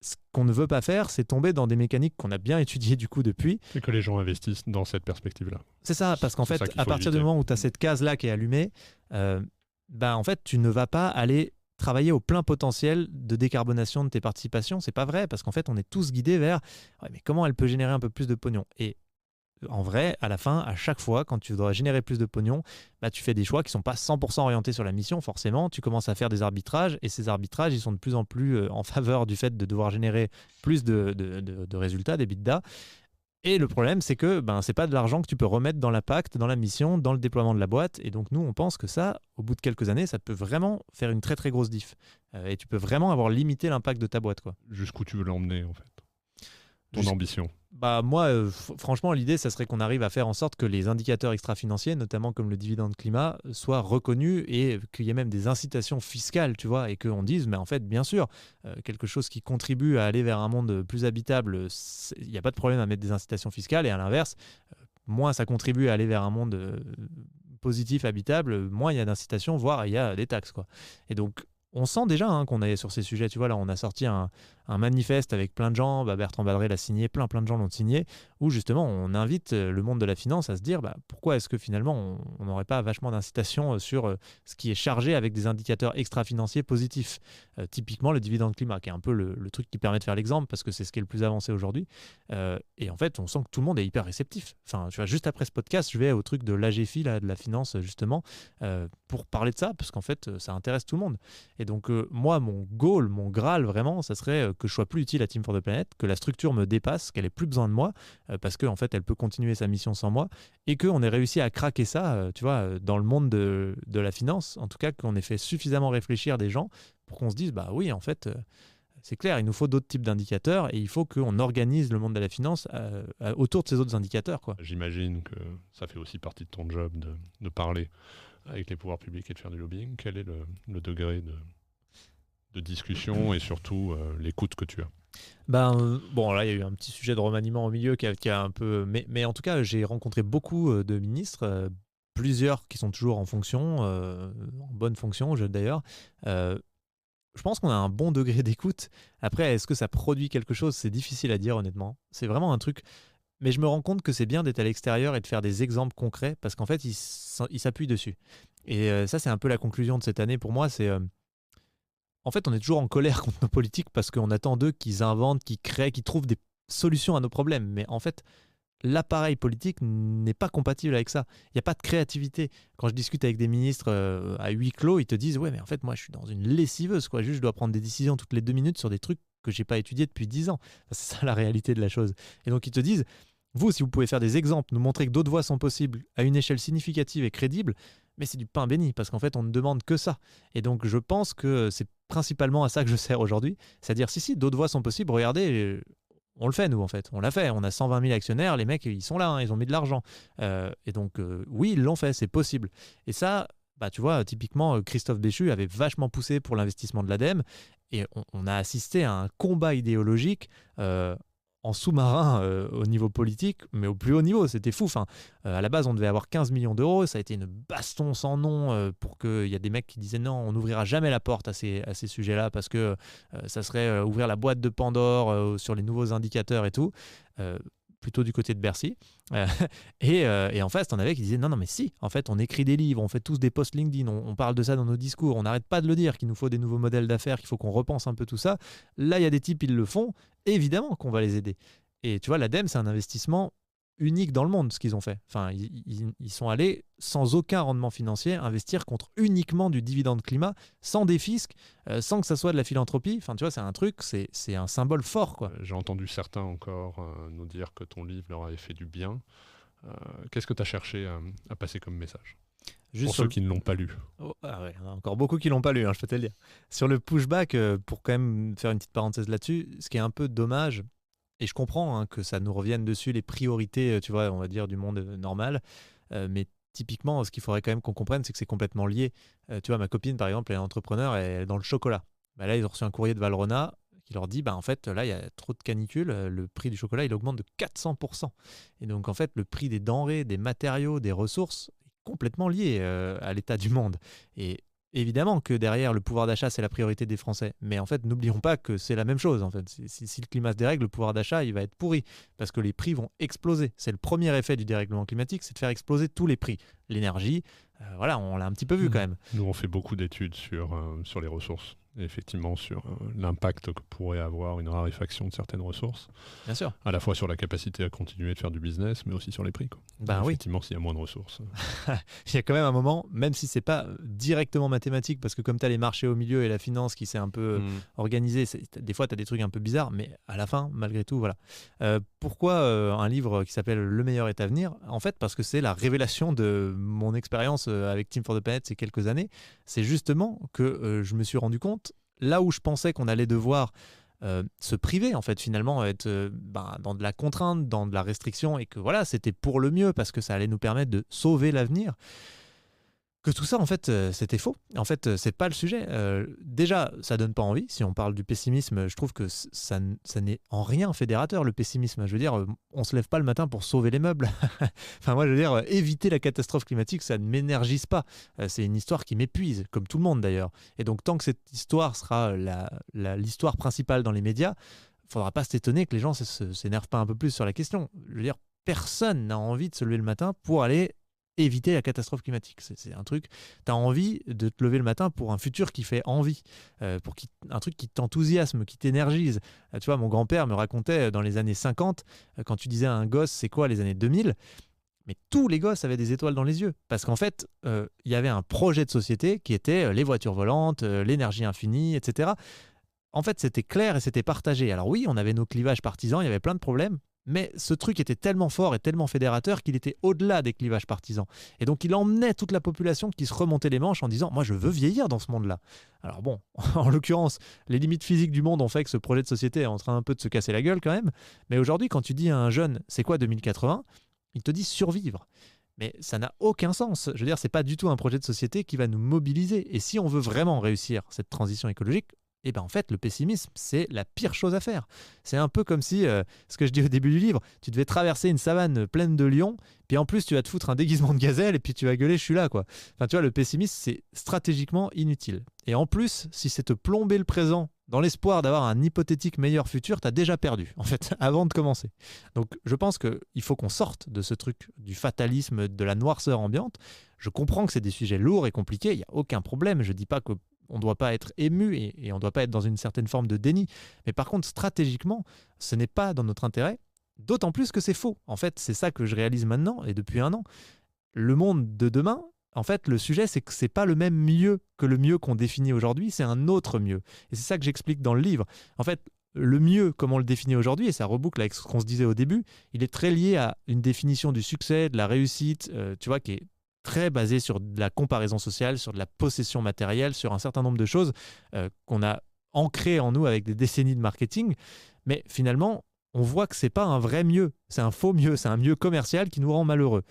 Ce qu'on ne veut pas faire, c'est tomber dans des mécaniques qu'on a bien étudiées du coup depuis. Et que les gens investissent dans cette perspective-là. C'est ça, parce qu'en fait, à partir du moment où tu as cette case-là qui est allumée, bah, en fait, tu ne vas pas aller travailler au plein potentiel de décarbonation de tes participations. C'est pas vrai, parce qu'en fait, on est tous guidés vers ouais, mais comment elle peut générer un peu plus de pognon. Et en vrai, à la fin, à chaque fois, quand tu dois générer plus de pognon, bah, tu fais des choix qui ne sont pas 100% orientés sur la mission, forcément. Tu commences à faire des arbitrages, et ces arbitrages, ils sont de plus en plus en faveur du fait de devoir générer plus de résultats, d'EBITDA. Et le problème, c'est que ce n'est pas de l'argent que tu peux remettre dans l'impact, dans la mission, dans le déploiement de la boîte. Et donc, nous, on pense que ça, au bout de quelques années, ça peut vraiment faire une très, très grosse diff. Et tu peux vraiment avoir limité l'impact de ta boîte, quoi. Jusqu'où tu veux l'emmener, en fait. Ton ambition. Bah moi, franchement, l'idée, ça serait qu'on arrive à faire en sorte que les indicateurs extra-financiers, notamment comme le dividende climat, soient reconnus et qu'il y ait même des incitations fiscales, tu vois, et qu'on dise, mais en fait, bien sûr, quelque chose qui contribue à aller vers un monde plus habitable, il n'y a pas de problème à mettre des incitations fiscales, et à l'inverse, moins ça contribue à aller vers un monde positif, habitable, moins il y a d'incitations, voire il y a des taxes, quoi. Et donc, on sent déjà qu'on est sur ces sujets. Tu vois, là, on a sorti un manifeste avec plein de gens. Bah, Bertrand Badré l'a signé, plein de gens l'ont signé, où justement, on invite le monde de la finance à se dire pourquoi est-ce que finalement, on n'aurait pas vachement d'incitation sur ce qui est chargé avec des indicateurs extra-financiers positifs. Typiquement, le dividende climat, qui est un peu le truc qui permet de faire l'exemple, parce que c'est ce qui est le plus avancé aujourd'hui. Et en fait, on sent que tout le monde est hyper réceptif. Enfin, tu vois, juste après ce podcast, je vais au truc de l'AGFI, là, de la finance, justement, pour parler de ça, parce qu'en fait, ça intéresse tout le monde. Et donc, moi, mon goal, mon Graal, vraiment, ça serait que je sois plus utile à Team for the Planet, que la structure me dépasse, qu'elle ait plus besoin de moi, parce qu'en fait, elle peut continuer sa mission sans moi, et qu'on ait réussi à craquer ça, tu vois, dans le monde de la finance, en tout cas, qu'on ait fait suffisamment réfléchir des gens pour qu'on se dise, bah oui, en fait, c'est clair, il nous faut d'autres types d'indicateurs, et il faut qu'on organise le monde de la finance autour de ces autres indicateurs, quoi. J'imagine que ça fait aussi partie de ton job de parler avec les pouvoirs publics et de faire du lobbying. Quel est le degré de discussion et surtout l'écoute que tu as? Bon, là, il y a eu un petit sujet de remaniement au milieu qui a un peu... Mais en tout cas, j'ai rencontré beaucoup de ministres, plusieurs qui sont toujours en fonction, en bonne fonction d'ailleurs. Je pense qu'on a un bon degré d'écoute. Après, est-ce que ça produit quelque chose? C'est difficile à dire, honnêtement. C'est vraiment un truc... Mais je me rends compte que c'est bien d'être à l'extérieur et de faire des exemples concrets, parce qu'en fait, ils s'appuient dessus. Et ça, c'est un peu la conclusion de cette année pour moi, c'est... En fait, on est toujours en colère contre nos politiques parce qu'on attend d'eux qu'ils inventent, qu'ils créent, qu'ils trouvent des solutions à nos problèmes. Mais en fait, l'appareil politique n'est pas compatible avec ça. Il n'y a pas de créativité. Quand je discute avec des ministres à huis clos, ils te disent « Ouais, mais en fait, moi, je suis dans une lessiveuse, quoi. Juste, je dois prendre des décisions toutes les 2 minutes sur des trucs que je n'ai pas étudiés depuis 10 ans. » C'est ça la réalité de la chose. Et donc, ils te disent « Vous, si vous pouvez faire des exemples, nous montrer que d'autres voies sont possibles à une échelle significative et crédible, mais c'est du pain béni, parce qu'en fait, on ne demande que ça. » Et donc, je pense que c'est principalement à ça que je sers aujourd'hui. C'est-à-dire, si, d'autres voies sont possibles, regardez, on le fait, nous, en fait. On l'a fait. On a 120 000 actionnaires. Les mecs, ils sont là. Ils ont mis de l'argent. Et donc, oui, ils l'ont fait. C'est possible. Et ça, bah, tu vois, typiquement, Christophe Béchu avait vachement poussé pour l'investissement de l'ADEME. Et on a assisté à un combat idéologique en sous-marin au niveau politique, mais au plus haut niveau. C'était fou. Enfin, à la base, on devait avoir 15 millions d'euros. Ça a été une baston sans nom pour qu'il y a des mecs qui disaient non, on n'ouvrira jamais la porte à ces sujets-là parce que ça serait ouvrir la boîte de Pandore sur les nouveaux indicateurs et tout. Plutôt du côté de Bercy. Et en face, t'en avais qui disaient non, mais si, en fait, on écrit des livres, on fait tous des posts LinkedIn, on parle de ça dans nos discours, on n'arrête pas de le dire, qu'il nous faut des nouveaux modèles d'affaires, qu'il faut qu'on repense un peu tout ça. Là, il y a des types, ils le font, évidemment qu'on va les aider. Et tu vois, l'ADEME, c'est un investissement unique dans le monde, ce qu'ils ont fait. Enfin, ils sont allés, sans aucun rendement financier, investir contre uniquement du dividende climat, sans des fiscs, sans que ça soit de la philanthropie. Enfin, tu vois, c'est un truc, c'est un symbole fort, quoi. J'ai entendu certains encore nous dire que ton livre leur avait fait du bien. Qu'est-ce que tu as cherché à passer comme message pour ceux qui ne l'ont pas lu? Oh, ah ouais, il y en a encore beaucoup qui ne l'ont pas lu, hein, je peux te le dire. Sur le pushback, pour quand même faire une petite parenthèse là-dessus, ce qui est un peu dommage, et je comprends hein, que ça nous revienne dessus, les priorités, tu vois, on va dire, du monde normal. Mais typiquement, ce qu'il faudrait quand même qu'on comprenne, c'est que c'est complètement lié. Tu vois, ma copine, par exemple, elle est entrepreneur, elle est dans le chocolat. Bah là, ils ont reçu un courrier de Valrhona qui leur dit, bah, en fait, là, il y a trop de canicules, le prix du chocolat, il augmente de 400%. Et donc, en fait, le prix des denrées, des matériaux, des ressources est complètement lié à l'état du monde. Et évidemment que derrière, le pouvoir d'achat, c'est la priorité des Français. Mais en fait, n'oublions pas que c'est la même chose. En fait. Si le climat se dérègle, le pouvoir d'achat, il va être pourri parce que les prix vont exploser. C'est le premier effet du dérèglement climatique, c'est de faire exploser tous les prix. L'énergie, voilà, on l'a un petit peu vu quand même. Nous, on fait beaucoup d'études sur les ressources. Et effectivement, sur l'impact que pourrait avoir une raréfaction de certaines ressources. Bien sûr. À la fois sur la capacité à continuer de faire du business, mais aussi sur les prix, quoi. Ben oui. Effectivement, s'il y a moins de ressources. Il y a quand même un moment, même si c'est pas directement mathématique, parce que comme tu as les marchés au milieu et la finance qui s'est un peu organisée, des fois tu as des trucs un peu bizarres, mais à la fin, malgré tout, voilà. Pourquoi un livre qui s'appelle Le meilleur est à venir? En fait, parce que c'est la révélation de mon expérience avec Team for the Planet ces quelques années. C'est justement que je me suis rendu compte, là où je pensais qu'on allait devoir se priver, en fait, finalement, être dans de la contrainte, dans de la restriction, et que voilà, c'était pour le mieux, parce que ça allait nous permettre de sauver l'avenir, que tout ça, en fait, c'était faux. En fait, c'est pas le sujet. Déjà, ça donne pas envie. Si on parle du pessimisme, je trouve que ça n'est en rien fédérateur, le pessimisme. Je veux dire, on se lève pas le matin pour sauver les meubles. Enfin, moi, je veux dire, éviter la catastrophe climatique, ça ne m'énergise pas. C'est une histoire qui m'épuise, comme tout le monde d'ailleurs. Et donc, tant que cette histoire sera l'histoire principale dans les médias, il faudra pas s'étonner que les gens s'énervent pas un peu plus sur la question. Je veux dire, personne n'a envie de se lever le matin pour aller éviter la catastrophe climatique. C'est un truc, tu as envie de te lever le matin pour un futur qui fait envie, un truc qui t'enthousiasme, qui t'énergise. Tu vois, mon grand-père me racontait dans les années 50, quand tu disais à un gosse, c'est quoi les années 2000 ? Mais tous les gosses avaient des étoiles dans les yeux. Parce qu'en fait, il y avait un projet de société qui était les voitures volantes, l'énergie infinie, etc. En fait, c'était clair et c'était partagé. Alors oui, on avait nos clivages partisans, il y avait plein de problèmes, mais ce truc était tellement fort et tellement fédérateur qu'il était au-delà des clivages partisans. Et donc, il emmenait toute la population qui se remontait les manches en disant « Moi, je veux vieillir dans ce monde-là ». Alors bon, en l'occurrence, les limites physiques du monde ont fait que ce projet de société est en train un peu de se casser la gueule quand même. Mais aujourd'hui, quand tu dis à un jeune « C'est quoi 2080 ?», il te dit « Survivre ». Mais ça n'a aucun sens. Je veux dire, c'est pas du tout un projet de société qui va nous mobiliser. Et si on veut vraiment réussir cette transition écologique, et bien en fait, le pessimisme, c'est la pire chose à faire. C'est un peu comme si, ce que je dis au début du livre, tu devais traverser une savane pleine de lions, puis en plus tu vas te foutre un déguisement de gazelle, et puis tu vas gueuler, je suis là, quoi. Enfin, tu vois, le pessimisme, c'est stratégiquement inutile. Et en plus, si c'est te plomber le présent dans l'espoir d'avoir un hypothétique meilleur futur, tu as déjà perdu, en fait, avant de commencer. Donc, je pense qu'il faut qu'on sorte de ce truc, du fatalisme, de la noirceur ambiante. Je comprends que c'est des sujets lourds et compliqués, il n'y a aucun problème. Je ne dis pas que on ne doit pas être ému et on ne doit pas être dans une certaine forme de déni. Mais par contre, stratégiquement, ce n'est pas dans notre intérêt D'autant plus que c'est faux. En fait, c'est ça que je réalise maintenant et depuis 1 an. Le monde de demain, en fait, le sujet, c'est que c'est pas le même mieux que le mieux qu'on définit aujourd'hui, c'est un autre mieux. Et c'est ça que j'explique dans le livre. En fait, le mieux, comme on le définit aujourd'hui, et ça reboucle avec ce qu'on se disait au début, il est très lié à une définition du succès, de la réussite, tu vois, qui est très basée sur de la comparaison sociale, sur de la possession matérielle, sur un certain nombre de choses qu'on a ancrées en nous avec des décennies de marketing. Mais finalement, on voit que c'est pas un vrai mieux, c'est un faux mieux, c'est un mieux commercial qui nous rend malheureux.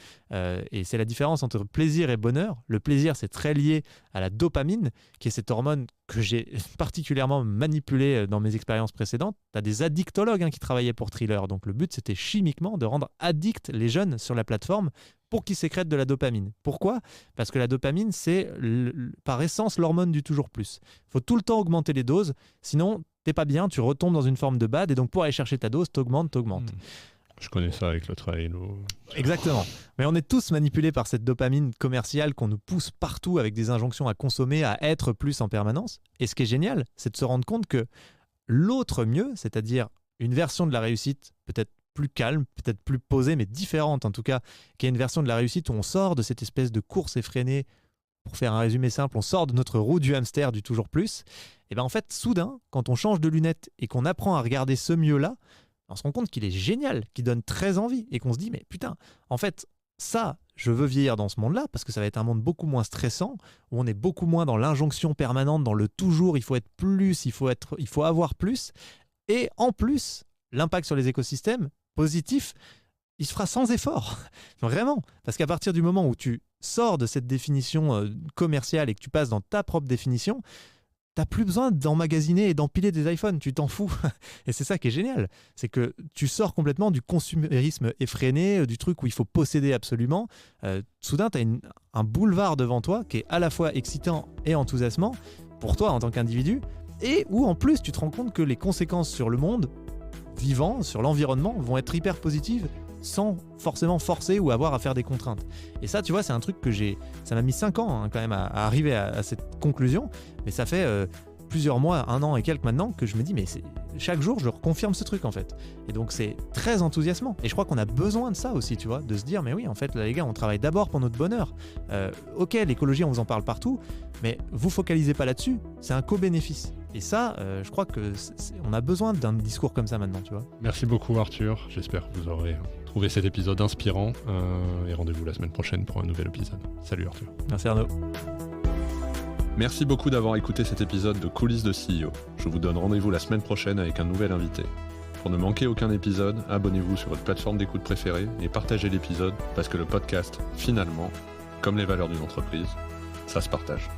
Et c'est la différence entre plaisir et bonheur. Le plaisir, c'est très lié à la dopamine, qui est cette hormone que j'ai particulièrement manipulée dans mes expériences précédentes. Tu as des addictologues qui travaillaient pour Thriller. Donc le but, c'était chimiquement de rendre addicts les jeunes sur la plateforme pour qu'ils sécrètent de la dopamine. Pourquoi ? Parce que la dopamine, c'est par essence l'hormone du toujours plus. Il faut tout le temps augmenter les doses, sinon t'es pas bien, tu retombes dans une forme de bad, et donc pour aller chercher ta dose, t'augmentes. Je connais ça avec le trail. Exactement. Mais on est tous manipulés par cette dopamine commerciale qu'on nous pousse partout avec des injonctions à consommer, à être plus en permanence. Et ce qui est génial, c'est de se rendre compte que l'autre mieux, c'est-à-dire une version de la réussite peut-être plus calme, peut-être plus posée, mais différente en tout cas, qui est une version de la réussite où on sort de cette espèce de course effrénée. Pour faire un résumé simple, on sort de notre roue du hamster du toujours plus. Et bien en fait, soudain, quand on change de lunettes et qu'on apprend à regarder ce mieux-là, on se rend compte qu'il est génial, qu'il donne très envie et qu'on se dit, mais putain, en fait, ça, je veux vieillir dans ce monde-là parce que ça va être un monde beaucoup moins stressant, où on est beaucoup moins dans l'injonction permanente, dans le toujours, il faut être plus, il faut avoir plus. Et en plus, l'impact sur les écosystèmes, positif, il se fera sans effort. Vraiment. Parce qu'à partir du moment où tu sors de cette définition commerciale et que tu passes dans ta propre définition, t'as plus besoin d'emmagasiner et d'empiler des iPhones, tu t'en fous. Et c'est ça qui est génial, c'est que tu sors complètement du consumérisme effréné, du truc où il faut posséder absolument. Soudain, t'as un boulevard devant toi qui est à la fois excitant et enthousiasmant pour toi en tant qu'individu, et où en plus tu te rends compte que les conséquences sur le monde vivant, sur l'environnement, vont être hyper positives sans forcément forcer ou avoir à faire des contraintes. Et ça, tu vois, c'est un truc que ça m'a mis 5 ans quand même à arriver à cette conclusion, mais ça fait plusieurs mois, 1 an et quelques maintenant, que je me dis, mais chaque jour, je reconfirme ce truc en fait. Et donc, c'est très enthousiasmant. Et je crois qu'on a besoin de ça aussi, tu vois, de se dire, mais oui, en fait, là, les gars, on travaille d'abord pour notre bonheur. Ok, l'écologie, on vous en parle partout, mais vous focalisez pas là-dessus, c'est un co-bénéfice. Et ça, je crois qu'on a besoin d'un discours comme ça maintenant, tu vois. Merci beaucoup Arthur, j'espère que vous aurez trouvé cet épisode inspirant et rendez-vous la semaine prochaine pour un nouvel épisode. Salut Arthur. Merci Arnaud. Merci beaucoup d'avoir écouté cet épisode de Coulisses de CEO. Je vous donne rendez-vous la semaine prochaine avec un nouvel invité. Pour ne manquer aucun épisode, abonnez-vous sur votre plateforme d'écoute préférée et partagez l'épisode parce que le podcast, finalement, comme les valeurs d'une entreprise, ça se partage.